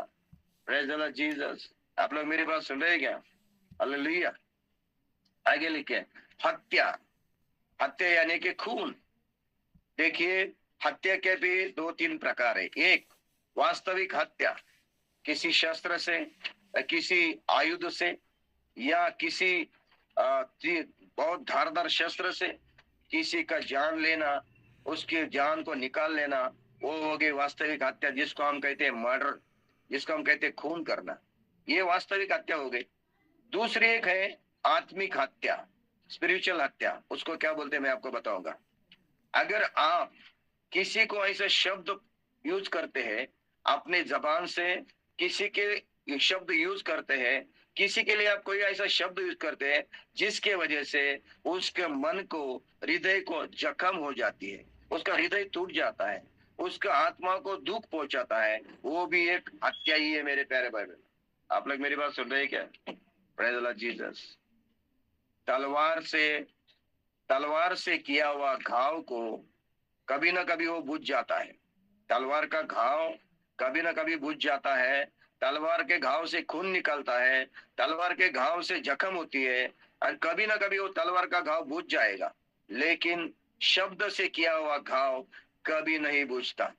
Praise the Lord Jesus. आप लोग मेरी बात सुन रहे हैं क्या? हालेलुया। आगे लिखे, हत्या। हत्या यानी कि खून। देखिए, हत्या के भी दो तीन प्रकार है। एक, वास्तविक हत्या, किसी शस्त्र से, किसी आयुध से, या किसी बहुत धारदार शस्त्र से किसी का जान लेना, उसकी जान को निकाल लेना, वो हो गई वास्तविक हत्या, जिसको हम कहते हैं मर्डर, जिसको हम कहते हैं खून करना। ये वास्तविक हत्या हो गई। दूसरी एक है आत्मिक हत्या, स्पिरिचुअल हत्या। उसको क्या बोलते हैं मैं आपको बताऊंगा। अगर आप किसी को ऐसे शब्द यूज करते हैं, अपने जबान से किसी के शब्द यूज करते हैं, किसी के लिए आप कोई ऐसा शब्द यूज करते हैं जिसके वजह से उसके मन को, हृदय को जख्म हो जाती है, उसका हृदय टूट जाता है, उसका आत्मा को दुख पहुंचाता है, वो भी एक हत्या ही है मेरे प्यारे भाई बहन। आप लोग मेरी बात सुन रहे हैं क्या? Praise the Lord Jesus. तलवार से किया हुआ घाव को कभी ना कभी वो बुझ जाता है। तलवार का घाव कभी ना कभी बुझ जाता है। तलवार के घाव से खून निकलता है, तलवार के घाव से जख्म होती है, और कभी ना कभी वो तलवार का घाव बुझ जाएगा। लेकिन शब्द से किया हुआ घाव कभी नहीं बुझता।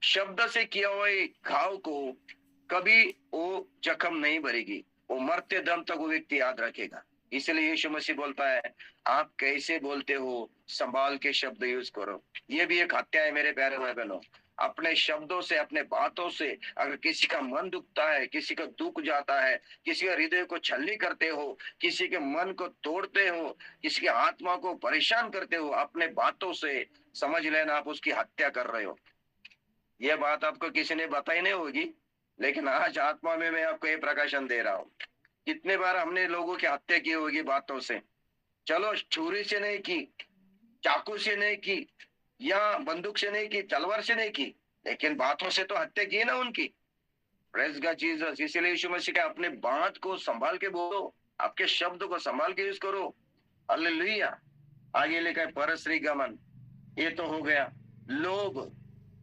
शब्द से किया हुआ घाव को कभी वो जख्म नहीं भरेगी, वो मरते दम तक वो व्यक्ति याद रखेगा। इसलिए यीशु मसीह बोलता है, आप कैसे बोलते हो, संभाल के शब्द यूज करो। ये भी एक हत्या है मेरे प्यारे भाई बहनों। अपने शब्दों से, अपने बातों से अगर किसी का मन दुखता है, किसी का दुख जाता है, किसी के हृदय को छलनी करते हो, किसी के मन को तोड़ते हो, किसी की आत्मा को परेशान करते हो, अपने बातों से समझ लेना आप उसकी हत्या कर रहे हो। ये बात आपको किसी ने बताई नहीं होगी, लेकिन आज आत्मा में मैं आपको ये प्रकाशन दे रहा हूँ। कितने बार हमने लोगों की हत्या की होगी बातों से। चलो, छुरी से नहीं की, चाकू से नहीं की, या बंदूक से नहीं की, तलवार से नहीं की, लेकिन बातों से तो हत्या की ना उनकी। Praise God Jesus. इसीलिए यीशु मसीह का अपने बात को संभाल के बोलो, आपके शब्द को संभाल के यूज करो। हालेलुया। आगे लिखा है परश्री गमन। ये तो हो गया। लोभ,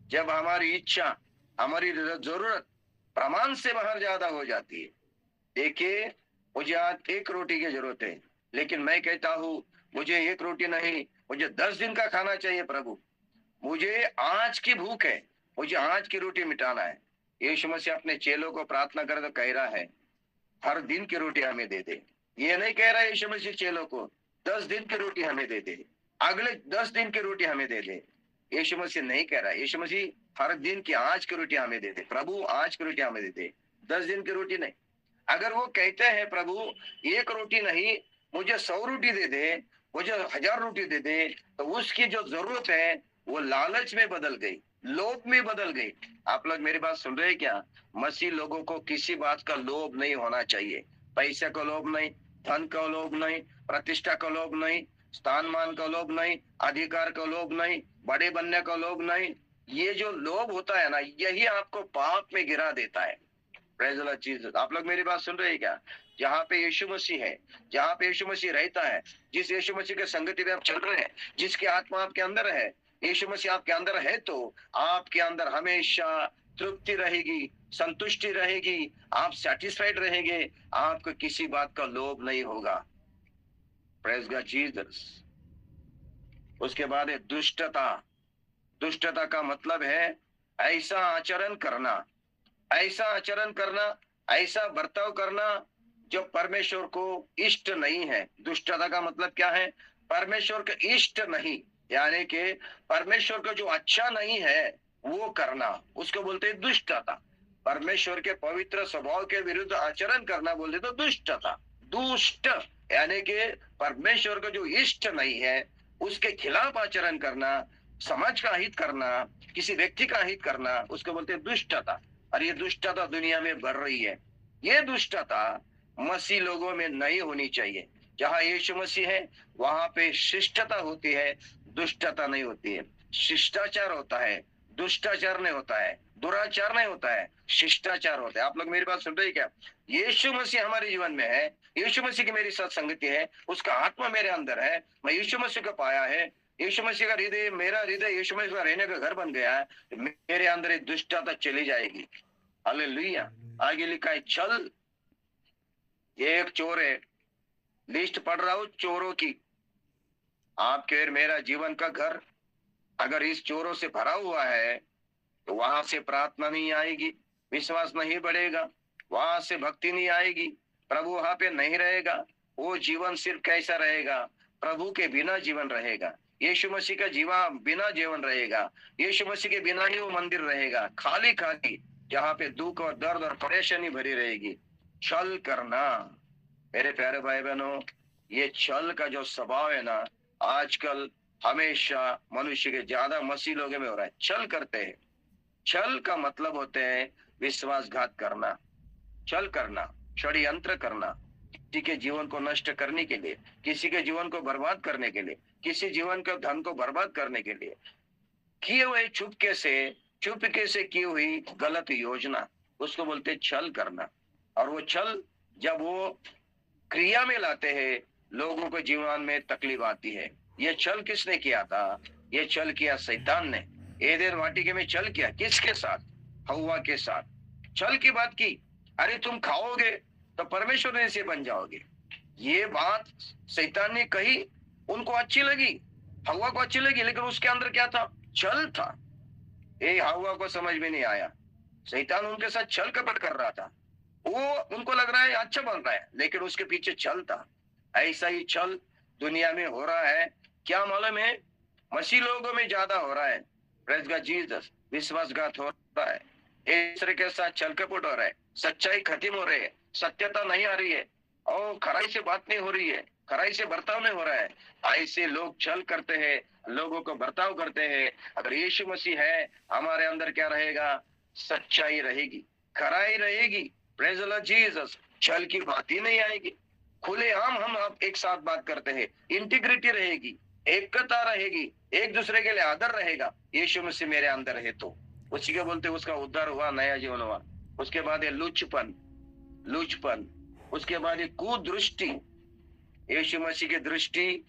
जब हमारी इच्छा, हमारी जरूरत प्रमाण से बाहर ज्यादा हो जाती है। देखिए, मुझे आज एक रोटी की जरूरत है, लेकिन मैं कहता हूँ मुझे एक रोटी नहीं, मुझे 10 दिन का खाना चाहिए प्रभु। मुझे आज की भूख है, मुझे आज की रोटी मिटाना है। यीशु मसीह अपने चेलों को प्रार्थना कर तो कह रहा है, हर दिन की रोटी हमें दे दे। ये नहीं कह रहा है यीशु मसीह चेलों को 10 दिन की रोटी हमें दे दे, अगले 10 दिन की रोटी हमें दे दे। यीशु मसीह नहीं कह रहा है। यीशु मसीह हर दिन की आज की रोटी हमें दे दे। प्रभु आज की रोटी हमें दे दे, 10 दिन की रोटी नहीं। अगर वो कहते हैं प्रभु एक रोटी नहीं, मुझे 100 रोटी दे दे, मुझे 1000 रोटी दे दे, तो उसकी जो जरूरत है वो लालच में बदल गई, लोभ में बदल गई। आप लोग मेरी बात सुन रहे हैं क्या? मसीह लोगों को किसी बात का लोभ नहीं होना चाहिए। पैसे का लोभ नहीं, धन का लोभ नहीं, प्रतिष्ठा का लोभ नहीं, स्थान मान का लोभ नहीं, अधिकार का लोभ नहीं, बड़े बनने का लोभ नहीं। ये जो लोभ होता है ना, यही आपको पाप में गिरा देता है। Praise the Lord Jesus. आप लोग मेरी बात सुन रहे हैं क्या? जहाँ पे यीशु मसीह है, जहाँ पे यीशु मसीह रहता है, जिस यीशु मसीह के संगति में आप चल रहे हैं, जिसकी आत्मा आपके अंदर है, यीशु मसीह आपके अंदर है, तो आपके अंदर हमेशा तृप्ति रहेगी, संतुष्टि रहेगी, आप सेटिस्फाइड रहेंगे, आपको किसी बात का लोभ नहीं होगा। Praise God Jesus. उसके बाद है दुष्टता। दुष्टता का मतलब है ऐसा आचरण करना, ऐसा आचरण करना, ऐसा बर्ताव करना जो परमेश्वर को इष्ट नहीं है। दुष्टता का मतलब क्या है? परमेश्वर का इष्ट नहीं, यानी कि परमेश्वर को जो अच्छा नहीं है वो करना, उसको बोलते हैं दुष्टता। परमेश्वर के पवित्र स्वभाव के विरुद्ध आचरण करना बोले तो दुष्टता। दुष्ट यानी कि परमेश्वर को जो इष्ट नहीं है उसके खिलाफ आचरण करना, समाज का हित करना, किसी व्यक्ति का हित करना, उसको बोलते हैं दुष्टता। और ये दुष्टता दुनिया में बढ़ रही है। ये दुष्टता मसीह लोगों में नहीं होनी चाहिए। जहां यीशु मसीह है वहां पे शिष्टता होती है, दुष्टता नहीं होती है। शिष्टाचार होता है, दुष्टाचार नहीं होता है, दुराचार नहीं होता है, शिष्टाचार होता है। आप लोग मेरी बात सुन रहे हैं क्या? यीशु मसीह हमारे जीवन में है, यीशु मसीह की मेरी साथ संगति है, उसका आत्मा मेरे अंदर है, मैं यीशु मसीह को पाया है, यीशु मसीह का हृदय, मेरा हृदय यीशु मसीह का रहने का घर बन गया है, मेरे अंदर एक दुष्टता चली जाएगी। हालेलुया। आगे लिखा है छल। ये एक चोर है, लिस्ट पढ़ रहा हूं चोरों की। आपके और मेरा जीवन का घर अगर इस चोरों से भरा हुआ है तो वहां से प्रार्थना नहीं आएगी, विश्वास नहीं बढ़ेगा, वहां से भक्ति नहीं आएगी, प्रभु वहां पे नहीं रहेगा। वो जीवन सिर्फ कैसा रहेगा? प्रभु के बिना जीवन रहेगा, यीशु मसीह का जीवन बिना जीवन रहेगा, यीशु मसीह के बिना ही वो मंदिर रहेगा, खाली खाली, जहाँ पे दुख और दर्द और परेशानी भरी रहेगी। छल करना, मेरे प्यारे भाई बहनों, ये छल का जो स्वभाव है ना, आजकल हमेशा मनुष्य के ज्यादा मसीह लोगों में हो रहा है। छल करते हैं। छल का मतलब होते हैं विश्वासघात करना, छल करना, षड्यंत्र करना, किसी के जीवन को नष्ट करने के लिए, किसी के जीवन को बर्बाद करने के लिए, किसी जीवन के धन को बर्बाद करने के लिए किए हुए चुपके से की हुई गलत योजना, उसको बोलते हैं छल करना। और वो छल जब वो क्रिया में लाते हैं लोगों को जीवन में तकलीफ आती है। ये छल किसने किया था? ये छल किया शैतान ने। एदेन वाटिके में छल किया, किसके साथ? हव्वा के साथ। छल की बात की, अरे तुम खाओगे तो परमेश्वर जैसे बन जाओगे। ये बात शैतान ने कही, उनको अच्छी लगी, हव्वा को अच्छी लगी, लेकिन उसके अंदर क्या था? छल था। ये हव्वा को समझ में नहीं आया। शैतान उनके साथ छल कपट कर रहा था। वो उनको लग रहा है अच्छा बन रहा है, लेकिन उसके पीछे छल था। ऐसा ही छल दुनिया में हो रहा है। क्या मालूम है? मसीह लोगों में ज्यादा हो रहा है। Praise God Jesus. विश्वासघात हो रहा है, एक दूसरे के साथ छल कपट हो रहा है, सच्चाई खत्म हो रही है, सत्यता नहीं आ रही है, और खराई से बात नहीं हो रही है, खराई से बर्ताव नहीं हो रहा है। ऐसे लोग छल करते हैं, लोगों को बर्ताव करते हैं। अगर यीशु मसीह है हमारे अंदर, क्या रहेगा? सच्चाई रहेगी, खराई रहेगी। Praise the Lord Jesus. छल की बात ही नहीं आएगी। खुलेआम हम आप एक साथ बात करते हैं, इंटीग्रिटी रहेगी, एकता रहेगी, एक दूसरे के लिए आदर रहेगा। यीशु मसीह मेरे अंदर है तो उसी के बोलते उसका उद्धार हुआ, नया जीवन हुआ। उसके बाद ये लुचपन, उसके बाद ये कुदृष्टि। यीशु मसीह की दृष्टि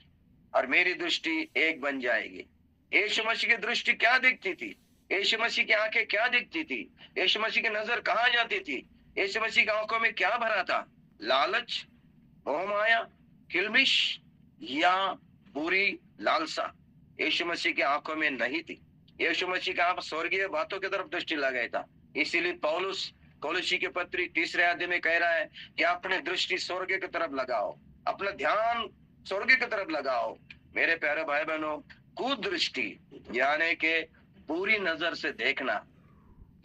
और मेरी दृष्टि एक बन जाएगी। यीशु मसीह की दृष्टि क्या दिखती थी? यीशु मसीह की आंखें क्या दिखती थी? यीशु मसीह की नजर कहाँ जाती थी? यीशु मसीह की आंखों में क्या भरा था? लालच, मोहमाया, किलमिश या बुरी लालसा यीशु मसीह की आंखों में नहीं थी। यीशु मसीह का आप स्वर्गीय बातों की तरफ दृष्टि लगाया था। इसीलिए पौलुस कोलोसी के पत्री 3 अध्याय में कह रहा है कि अपने दृष्टि स्वर्ग की तरफ लगाओ, अपना ध्यान स्वर्ग की तरफ लगाओ। मेरे प्यारे भाई बहनों, कुदृष्टि यानी के बुरी नजर से देखना,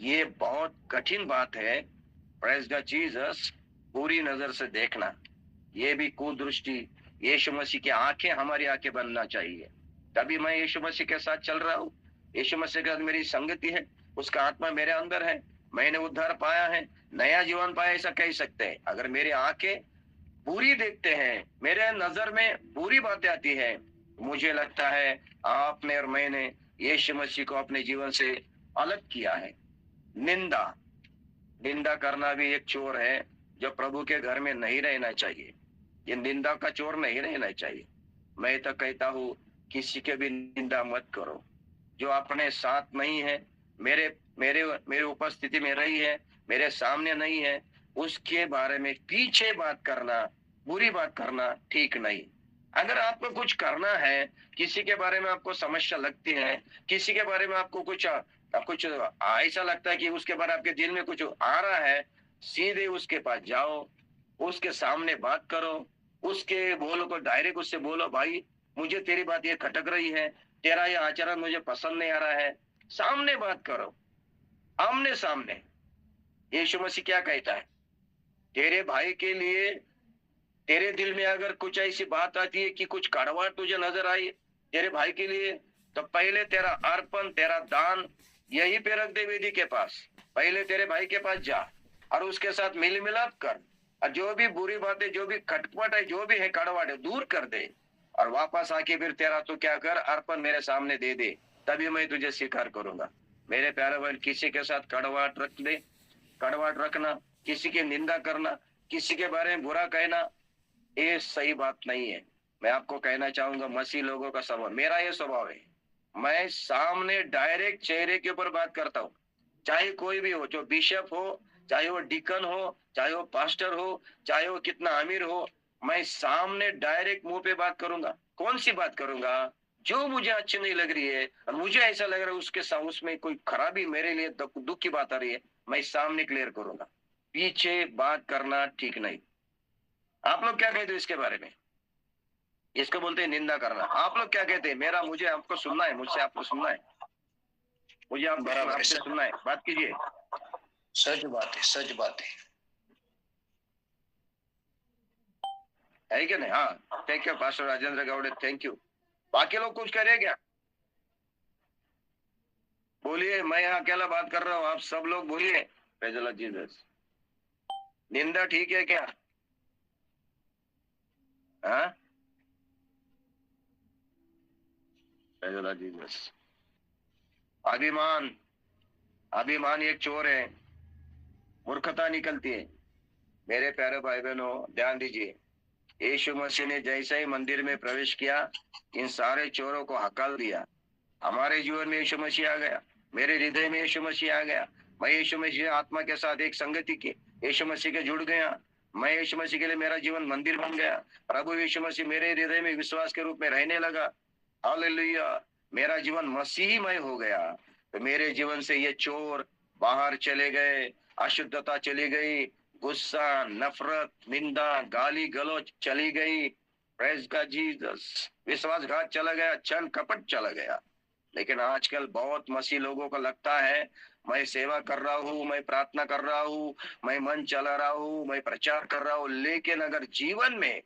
ये बहुत कठिन बात है। Praise God Jesus. बुरी नजर से देखना, ये भी कुदृष्टि। यीशु मसीह की आंखें हमारी आंखें बनना चाहिए। तभी मैं यीशु मसीह के साथ चल रहा हूँ, यीशु मसीह के साथ मेरी संगति है, उसका आत्मा मेरे अंदर है, मैंने उद्धार पाया है, नया जीवन पाया, ऐसा कह सकते हैं। अगर मेरी आंखें बुरी देखते हैं, मेरे नजर में बुरी बातें आती है, मुझे लगता है आपने और मैंने यीशु मसीह को अपने जीवन से अलग किया है। निंदा करना भी एक चोर है जो प्रभु के घर में नहीं रहना चाहिए। ये निंदा का चोर नहीं रहना चाहिए। मैं तो कहता हूँ किसी के भी निंदा मत करो। जो अपने साथ नहीं है, मेरे मेरे मेरे उपस्थिति में रही है, मेरे सामने नहीं है, उसके बारे में पीछे बात करना, बुरी बात करना ठीक नहीं। अगर आपको कुछ करना है, किसी के बारे में आपको समस्या लगती है, किसी के बारे में आपको कुछ ऐसा लगता है कि उसके बारे में आपके दिल में कुछ आ रहा है, सीधे उसके पास जाओ, उसके सामने बात करो, उसके बोलो को डायरेक्ट उससे बोलो, भाई मुझे तेरी बात ये खटक रही है, तेरा ये आचरण मुझे पसंद नहीं आ रहा है। सामने बात करो, आमने सामने। यीशु मसीह क्या कहता है, तेरे भाई के लिए तेरे दिल में अगर कुछ ऐसी बात आती है कि कुछ कड़वाहट तुझे नजर आई तेरे भाई के लिए, तो पहले तेरा अर्पण, तेरा दान यही पे रख दे वेदी के पास। पहले तेरे भाई के पास जा और उसके साथ मिल मिलाप कर, और जो भी बुरी बातें, जो भी खटपट है, जो भी है कड़वाहट है, दूर कर दे। और वापस आके फिर तेरा तो क्या कर, अर्पण मेरे सामने दे दे, तभी मैं तुझे स्वीकार करूंगा। मेरे प्यारे भाई, किसी के साथ कड़वाहट रख दे, कड़वाहट रखना, किसी की निंदा करना, किसी के बारे में बुरा कहना, ये सही बात नहीं है। मैं आपको कहना चाहूंगा, मसीह लोगों का स्वभाव, मेरा ये स्वभाव है, मैं सामने डायरेक्ट चेहरे के ऊपर बात करता हूँ। चाहे कोई भी हो, जो बिशप हो, चाहे वो डिकन हो, चाहे वो पास्टर हो, चाहे वो कितना अमीर हो, मैं सामने डायरेक्ट मुंह पे बात करूंगा। कौन सी बात करूंगा? जो मुझे अच्छी नहीं लग रही है और मुझे ऐसा लग रहा है उसके साथ उसमें कोई खराबी, मेरे लिए दुख की बात आ रही है, मैं सामने क्लियर करूंगा। पीछे बात करना ठीक नहीं। आप लोग क्या कहते हो इसके बारे में? इसको बोलते हैं निंदा करना। आप लोग क्या कहते हैं? मेरा, मुझे आपको सुनना है, मुझसे आपको सुनना है, मुझे आपसे सुनना है, बात कीजिए। सच बात है, सच बात है क्या नहीं? हाँ, thank you pastor Rajendra Gaude, thank you. बाकी लोग कुछ करे क्या? बोलिए, मैं यहाँ अकेला बात कर रहा हूँ, आप सब लोग बोलिए। Praise Jesus. निंदा ठीक है क्या? हाँ, प्रेज़ जीसस। अभिमान, अभिमान एक चोर है, मूर्खता निकलती है। मेरे प्यारे भाई बहनों, ध्यान दीजिए, यीशु मसीह ने जैसे ही मंदिर में प्रवेश किया, इन सारे चोरों को हकाल दिया। हमारे जीवन में यीशु मसीह आ गया, मेरे हृदय में यीशु मसीह आ गया, मैं यीशु मसीह आत्मा के साथ एक संगति की, यीशु मसीह के जुड़ गया। मैं यीशु मसीह के लिए, मेरा जीवन मंदिर बन गया। प्रभु यीशु मसीह मेरे हृदय में विश्वास के रूप में रहने लगा। हालेलुया, मेरा जीवन मसीहीमय हो गया। तो मेरे जीवन से ये चोर बाहर चले गए, अशुद्धता चली गई, गुस्सा, नफरत, निंदा, गाली गलौज चली गई। Praise God Jesus. विश्वासघात चला गया, छल कपट चला गया। लेकिन आजकल बहुत मसीह लोगों को लगता है, मैं सेवा कर रहा हूँ, मैं प्रार्थना कर रहा हूँ, मैं मन चला रहा हूँ, मैं प्रचार कर रहा हूँ, लेकिन अगर जीवन में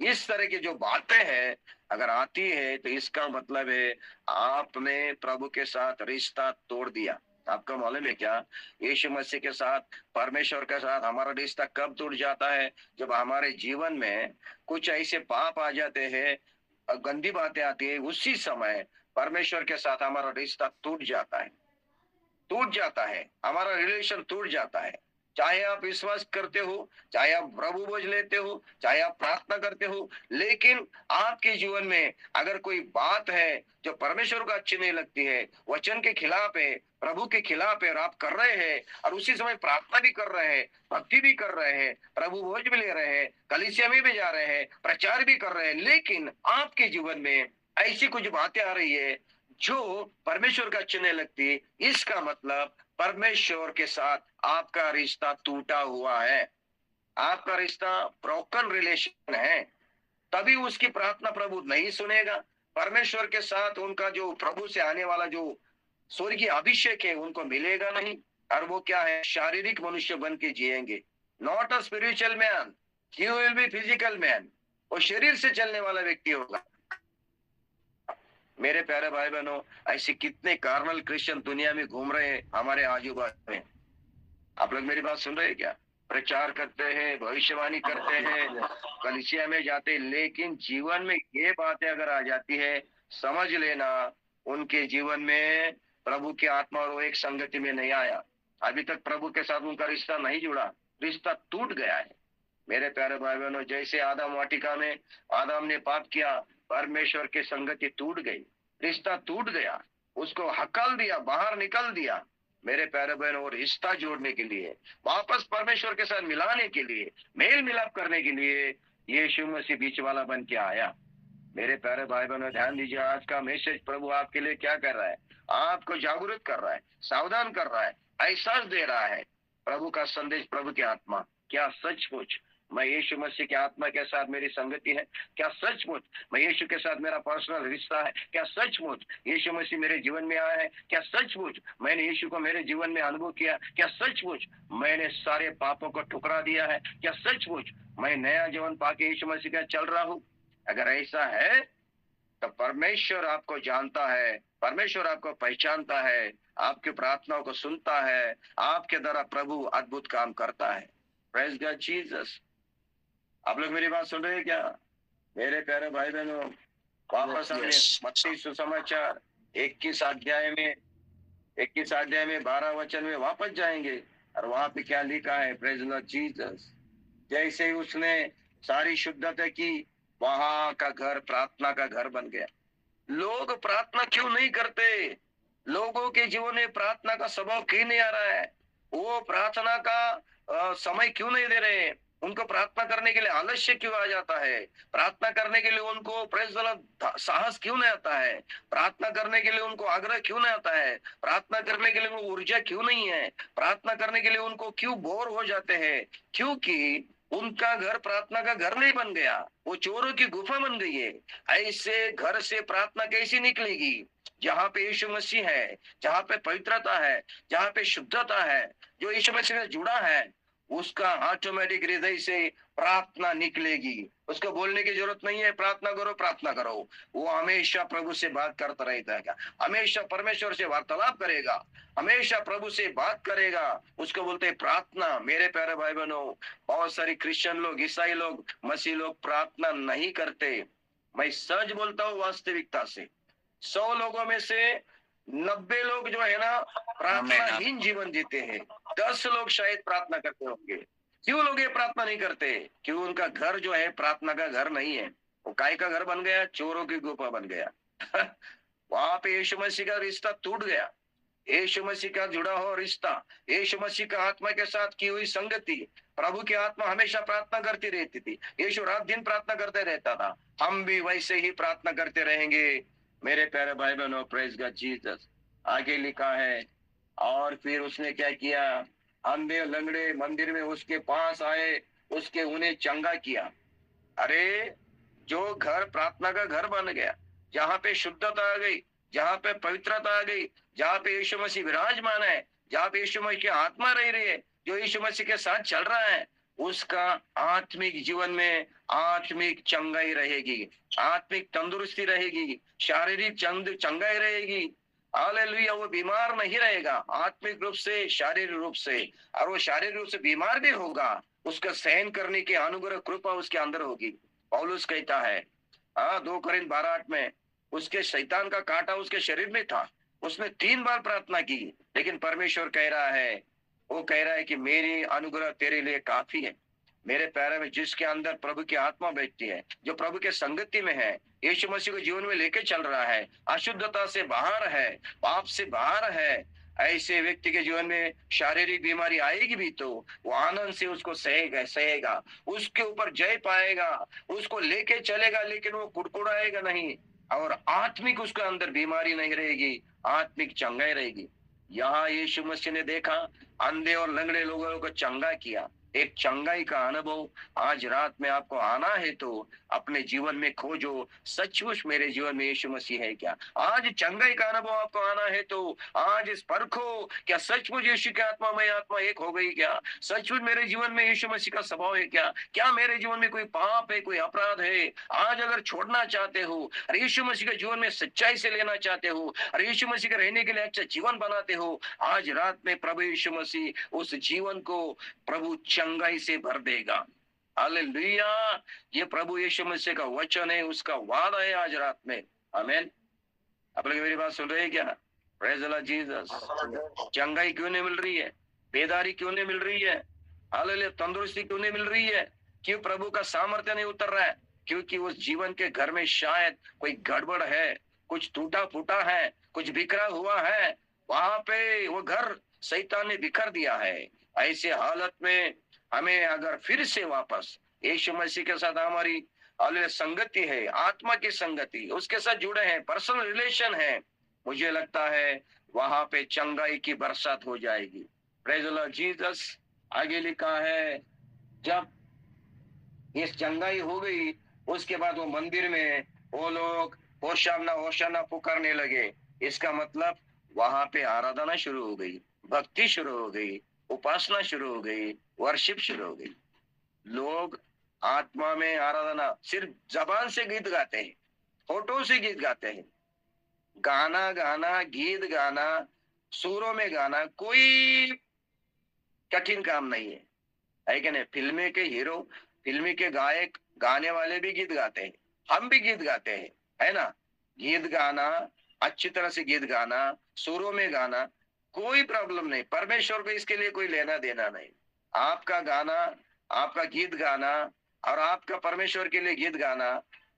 इस तरह की जो बातें हैं अगर आती है, तो इसका मतलब है आपने प्रभु के साथ रिश्ता तोड़ दिया। आपको मालूम है क्या? यीशु मसीह के साथ, परमेश्वर के साथ हमारा रिश्ता कब टूट जाता है? जब हमारे जीवन में कुछ ऐसे पाप आ जाते हैं, गंदी बातें आती है, उसी समय परमेश्वर के साथ हमारा रिश्ता टूट जाता है, टूट जाता है, हमारा रिलेशन टूट जाता है। चाहे आप विश्वास करते हो, चाहे आप प्रभु बोझ लेते हो, चाहे आप प्रार्थना करते हो, लेकिन आपके जीवन में अगर कोई बात है जो परमेश्वर को अच्छी नहीं लगती है, वचन के खिलाफ है, प्रभु के खिलाफ है, और आप कर रहे हैं और उसी समय प्रार्थना भी कर रहे हैं, भक्ति भी कर रहे हैं, प्रभु बोझ भी ले रहे हैं, कलीसिया में भी जा रहे हैं, प्रचार भी कर रहे हैं, लेकिन आपके जीवन में ऐसी कुछ बातें आ रही है जो परमेश्वर का अच्छी नहीं लगती, इसका मतलब परमेश्वर के साथ आपका रिश्ता टूटा हुआ है, आपका रिश्ता ब्रोकन रिलेशन है। तभी उसकी प्रार्थना प्रभु नहीं सुनेगा। परमेश्वर के साथ उनका जो प्रभु से आने वाला जो स्वर्गीय अभिषेक है उनको मिलेगा नहीं। और वो क्या है? शारीरिक मनुष्य बन के जिएंगे। Not a spiritual man, he will be physical man. वो शरीर से चलने वाला व्यक्ति होगा। मेरे प्यारे भाई बहनों, ऐसे कितने कार्नल क्रिश्चियन दुनिया में घूम रहे हैं हमारे आजू बाजू में। आप लोग मेरी बात सुन रहे हैं क्या? प्रचार करते हैं, भविष्यवाणी करते हैं, कलीसिया में जाते हैं, लेकिन जीवन में ये बातें अगर आ जाती है, समझ लेना उनके जीवन में प्रभु की आत्मा और वो एक संगति में नहीं आया। अभी तक प्रभु के साथ उनका रिश्ता नहीं जुड़ा, रिश्ता टूट गया है। मेरे प्यारे भाई बहनों, जैसे आदम वाटिका में आदम ने पाप किया, परमेश्वर की संगति टूट गई, रिश्ता टूट गया, उसको हकल दिया, बाहर निकल दिया। मेरे प्यारे बहनों, और रिश्ता जोड़ने के लिए, वापस परमेश्वर के साथ मिलाने के लिए, मेल मिलाप करने के लिए यीशु मसीह बीच वाला बन के आया। मेरे प्यारे भाई बहनों, ध्यान दीजिए, आज का मैसेज प्रभु आपके लिए क्या कर रहा है? आपको जागरूक कर रहा है, सावधान कर रहा है, एहसास दे रहा है। प्रभु का संदेश, प्रभु की आत्मा क्या सचमुच मैं यीशु मसीह के आत्मा के साथ मेरी संगति है? क्या सचमुच मैं यीशु के साथ मेरा पर्सनल रिश्ता है? क्या सचमुच यीशु मसीह मेरे जीवन में आया है? क्या सचमुच मैंने यीशु को मेरे जीवन में अनुभव किया? क्या सचमुच मैंने सारे पापों को ठुकरा दिया है? क्या सचमुच मैं नया जीवन पाके यीशु मसीह का चल रहा हूँ? अगर ऐसा है तो परमेश्वर आपको जानता है, परमेश्वर आपको पहचानता है, आपकी प्रार्थनाओं को सुनता है, आपके द्वारा प्रभु अद्भुत काम करता है। Praise God Jesus. आप लोग मेरी बात सुन रहे हैं क्या मेरे प्यारे भाई बहनों? वापस हमने Yes. मत्ती सुसमाचार 21 अध्याय में 12 वचन में वापस जाएंगे और वहां पे क्या लिखा है? Praise Lord Jesus. जैसे ही उसने सारी शुद्धता की, वहां का घर प्रार्थना का घर बन गया। लोग प्रार्थना क्यों नहीं करते? लोगों के जीवन में प्रार्थना का स्वभाव क्यों नहीं आ रहा है? वो प्रार्थना का समय क्यों नहीं दे रहे? उनको प्रार्थना करने के लिए आलस्य क्यों आ जाता है? प्रार्थना करने के लिए उनको प्रेज द लॉर्ड साहस क्यों नहीं आता है? प्रार्थना करने के लिए उनको आग्रह क्यों नहीं आता है? प्रार्थना करने के लिए उनको ऊर्जा क्यों नहीं है? प्रार्थना करने के लिए उनको क्यों बोर हो जाते हैं? क्योंकि उनका घर प्रार्थना का घर नहीं बन गया, वो चोरों की गुफा बन गई है। ऐसे घर से प्रार्थना कैसी निकलेगी? जहाँ पे यीशु मसीह है, जहाँ पे पवित्रता है, जहाँ पे शुद्धता है, जो यीशु मसीह से जुड़ा है, उसका ऑटोमेटिक हृदय से प्रार्थना निकलेगी। उसको बोलने की जरूरत नहीं है प्रार्थना करो प्रार्थना करो। वो हमेशा प्रभु से बात करता रहता है, हमेशा परमेश्वर से वार्तालाप करेगा, हमेशा प्रभु से बात करेगा। उसको बोलते हैं प्रार्थना। मेरे प्यारे भाई बहनों, बहुत सारी क्रिश्चियन लोग, ईसाई लोग, मसीह लोग प्रार्थना नहीं करते। मैं सच बोलता हूँ, वास्तविकता से 100 लोगों में से 90 लोग जो है ना प्रार्थनाहीन जीवन जीते हैं। 10 लोग शायद प्रार्थना करते होंगे। क्यों लोग ये प्रार्थना नहीं करते? क्यों? उनका घर जो है प्रार्थना का घर नहीं है। वो काय का घर बन गया? चोरों की गुफा बन गया। वहां पे यीशु मसीह का रिश्ता टूट गया। यीशु मसीह का जुड़ा हुआ रिश्ता, यीशु मसीह का आत्मा के साथ की हुई संगति। प्रभु की आत्मा हमेशा प्रार्थना करती रहती थी। यीशु रात दिन प्रार्थना करते रहता था। हम भी वैसे ही प्रार्थना करते रहेंगे मेरे प्यारे भाई बहनों। Praise God Jesus. आगे लिखा है, और फिर उसने क्या किया? अंधे लंगड़े मंदिर में उसके पास आए, उसके उन्हें चंगा किया। अरे, जो घर प्रार्थना का घर बन गया, जहाँ पे शुद्धता आ गई, जहाँ पे पवित्रता आ गई, जहाँ पे यीशु मसीह विराजमान है, जहाँ पे यीशु मसीह की आत्मा रह रही है, जो यीशु मसीह के साथ चल रहा है, उसका आत्मिक जीवन में आत्मिक चंगाई रहेगी, आत्मिक तंदुरुस्ती रहेगी, शारीरिक चंगाई रहेगी। हालेलुया। वो बीमार नहीं रहेगा आत्मिक रूप से, शारीरिक रूप से। और वो शारीरिक रूप से बीमार भी होगा, उसका सहन करने की अनुग्रह कृपा उसके अंदर होगी। पौलुस कहता है 2 कोरिन्थ 12:8 में, उसके शैतान का कांटा उसके शरीर में था, उसने 3 बार प्रार्थना की, लेकिन परमेश्वर कह रहा है, वो कह रहा है कि मेरी अनुग्रह तेरे लिए काफी है। मेरे प्यारे में जिसके अंदर प्रभु की आत्मा बैठती है, जो प्रभु के संगति में है, यीशु मसीह को जीवन में लेके चल रहा है, अशुद्धता से बाहर है, पाप से बाहर है, ऐसे व्यक्ति के जीवन में शारीरिक बीमारी आएगी भी तो वो आनंद से उसको सहेगा, उसके ऊपर जय पाएगा, उसको लेके चलेगा, लेकिन वो कुड़कुड़ाएगा नहीं। और आत्मिक उसके अंदर बीमारी नहीं रहेगी, आत्मिक चंगाई रहेगी। यहाँ यीशु मसीह ने देखा, अंधे और लंगड़े लोगों को चंगा किया। एक चंगाई का अनुभव आज रात में आपको आना है तो अपने जीवन में खोजो, सचमुच मेरे जीवन में यीशु मसीह है क्या? आज चंगाई का अनुभव आपको आना है तो आज इस परखो, क्या सचमुच यीशु की आत्मा में आत्मा एक हो गई क्या? सचमुच मेरे जीवन में यीशु मसीह का स्वभाव है क्या? क्या मेरे जीवन में कोई पाप है, कोई अपराध है? आज अगर छोड़ना चाहते हो और यीशु मसीह के जीवन में सच्चाई से लेना चाहते हो और यीशु मसीह के रहने के लिए अच्छा जीवन बनाते हो, आज रात में प्रभु यीशु मसीह उस जीवन को प्रभु चंगाई से भर देगा। हालेलुया। ये प्रभु यीशु मसीह का वचन है, उसका वादा है आज रात में। आमीन। आप लोग मेरी बात सुन रहे हैं क्या? Praise the Lord Jesus. चंगाई क्यों नहीं मिल रही है? बेदारी क्यों नहीं मिल रही है? हालेलुया। तंदुरुस्ती क्यों नहीं मिल रही है? क्यों प्रभु का सामर्थ्य नहीं उतर रहा है? क्योंकि उस जीवन के घर में शायद कोई गड़बड़ है, कुछ टूटा फूटा है, कुछ बिखरा हुआ है। वहां पे वो घर शैतान ने बिखर दिया है। ऐसे हालत में हमें अगर फिर से वापस यीशु मसीह के साथ हमारी संगति है, आत्मा की संगति, उसके साथ जुड़े हैं, पर्सनल रिलेशन है, मुझे लगता है वहां पे चंगाई की बरसात हो जाएगी। Praise the Lord Jesus. आगे लिखा है, जब ये चंगाई हो गई, उसके बाद वो मंदिर में वो लोग होशाना होशाना पुकारने लगे। इसका मतलब वहां पे आराधना शुरू हो गई, भक्ति शुरू हो गई, उपासना शुरू हो गई, वर्शिप शुरू हो गई। लोग आत्मा में आराधना सिर्फ जबान से गीत गाते हैं, होठों से गीत गाते हैं। गाना गाना, गीत गाना, सुरों में गाना कोई कठिन काम नहीं है कि नहीं? फिल्मी के हीरो, फिल्मी के गायक, गाने वाले भी गीत गाते हैं, हम भी गीत गाते हैं, है ना? गीत गाना, अच्छी तरह से गीत गाना, सुरों में गाना, कोई प्रॉब्लम नहीं। परमेश्वर को इसके लिए कोई लेना देना नहीं। आपका गाना, आपका गीत गाना और आपका परमेश्वर के लिए गीत गाना,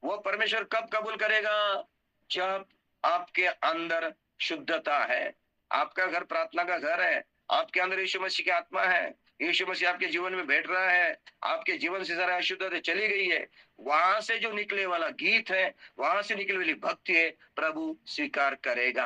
वो परमेश्वर कब कबूल करेगा? जब आपके अंदर शुद्धता है, आपका घर प्रार्थना का घर है, आपके अंदर यीशु मसीह की आत्मा है, यीशु मसीह आपके जीवन में बैठ रहा है, आपके जीवन से जरा अशुद्धता चली गई है, वहां से जो निकले वाला गीत है, वहां से निकले वाली भक्ति है, प्रभु स्वीकार करेगा।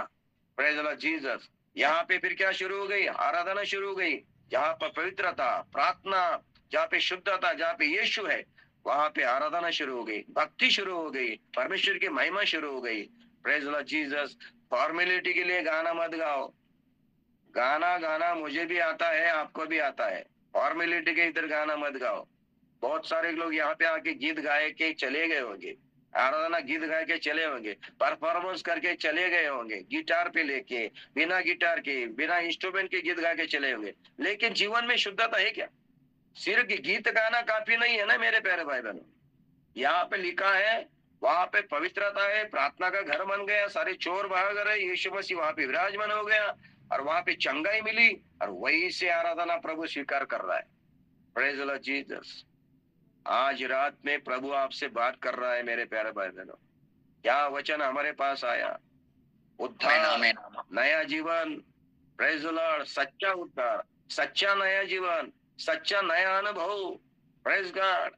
Praise the Lord Jesus. यहाँ पे फिर क्या शुरू हो गई? आराधना शुरू हो गई। जहाँ पर पवित्रता, प्रार्थना, जहाँ पे शुद्धता, जहाँ पे यीशु है, वहां पे आराधना शुरू हो गई, भक्ति शुरू हो गई, परमेश्वर की महिमा शुरू हो गई। Praise the Lord Jesus. Formality के लिए गाना मत गाओ। गाना गाना मुझे भी आता है, आपको भी आता है। फॉर्मेलिटी के इधर गाना मत गाओ। बहुत सारे लोग यहाँ पे आके गीत गाए के चले गए होंगे, आराधना गीत गा के चले होंगे, परफॉर्मेंस करके चले गए होंगे, गिटार पे लेके, बिना गिटार के, बिना इंस्ट्रूमेंट के गीत गा के चले होंगे, लेकिन जीवन में शुद्धता है क्या? सिर्फ गीत गाना काफी नहीं है ना मेरे प्यारे भाई बहनों। यहाँ पे लिखा है, वहां पे पवित्रता है, प्रार्थना का घर बन गया, सारे चोर भाग रहे, यीशु मसीह वहां पे विराजमान हो गया और वहां पे चंगाई मिली और वही से आराधना प्रभु स्वीकार कर रहा है। Praise the Lord Jesus. आज रात में प्रभु आपसे बात कर रहा है मेरे प्यारे भाई बहनों। क्या वचन हमारे पास आया? उद्धार, आमीन, नया जीवन, प्रेज द लॉर्ड, सच्चा उद्धार, सच्चा नया जीवन, सच्चा नया अनुभव। Praise God.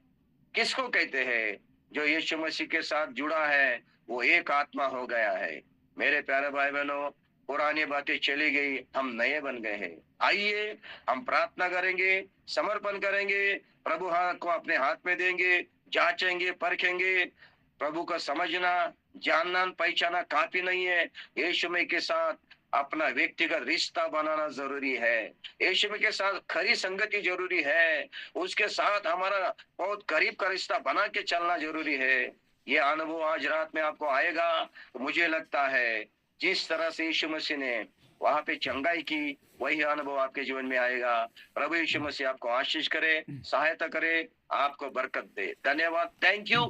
किसको कहते हैं? जो यीशु मसीह के साथ जुड़ा है, वो एक आत्मा हो गया है। मेरे प्यारे भाई बहनों, पुरानी बातें चली गई, हम नए बन गए हैं। आइए हम प्रार्थना करेंगे, समर्पण करेंगे, प्रभु हाथ को अपने हाथ में देंगे, जांचेंगे, परखेंगे। प्रभु को समझना, जानना, पहचाना काफी नहीं है। यीशु मसीह के साथ अपना व्यक्तिगत रिश्ता बनाना जरूरी है। यीशु मसीह के साथ खरी संगति जरूरी है। उसके साथ हमारा बहुत करीब का रिश्ता बना के चलना जरूरी है। ये अनुभव आज रात में आपको आएगा। तो मुझे लगता है जिस तरह से यीशु मसीह ने वहां पे चंगाई की, वही अनुभव आपके जीवन में आएगा। प्रभु यीशु मसीह आपको आशीष करे, सहायता करे, आपको बरकत दे। धन्यवाद। Thank you.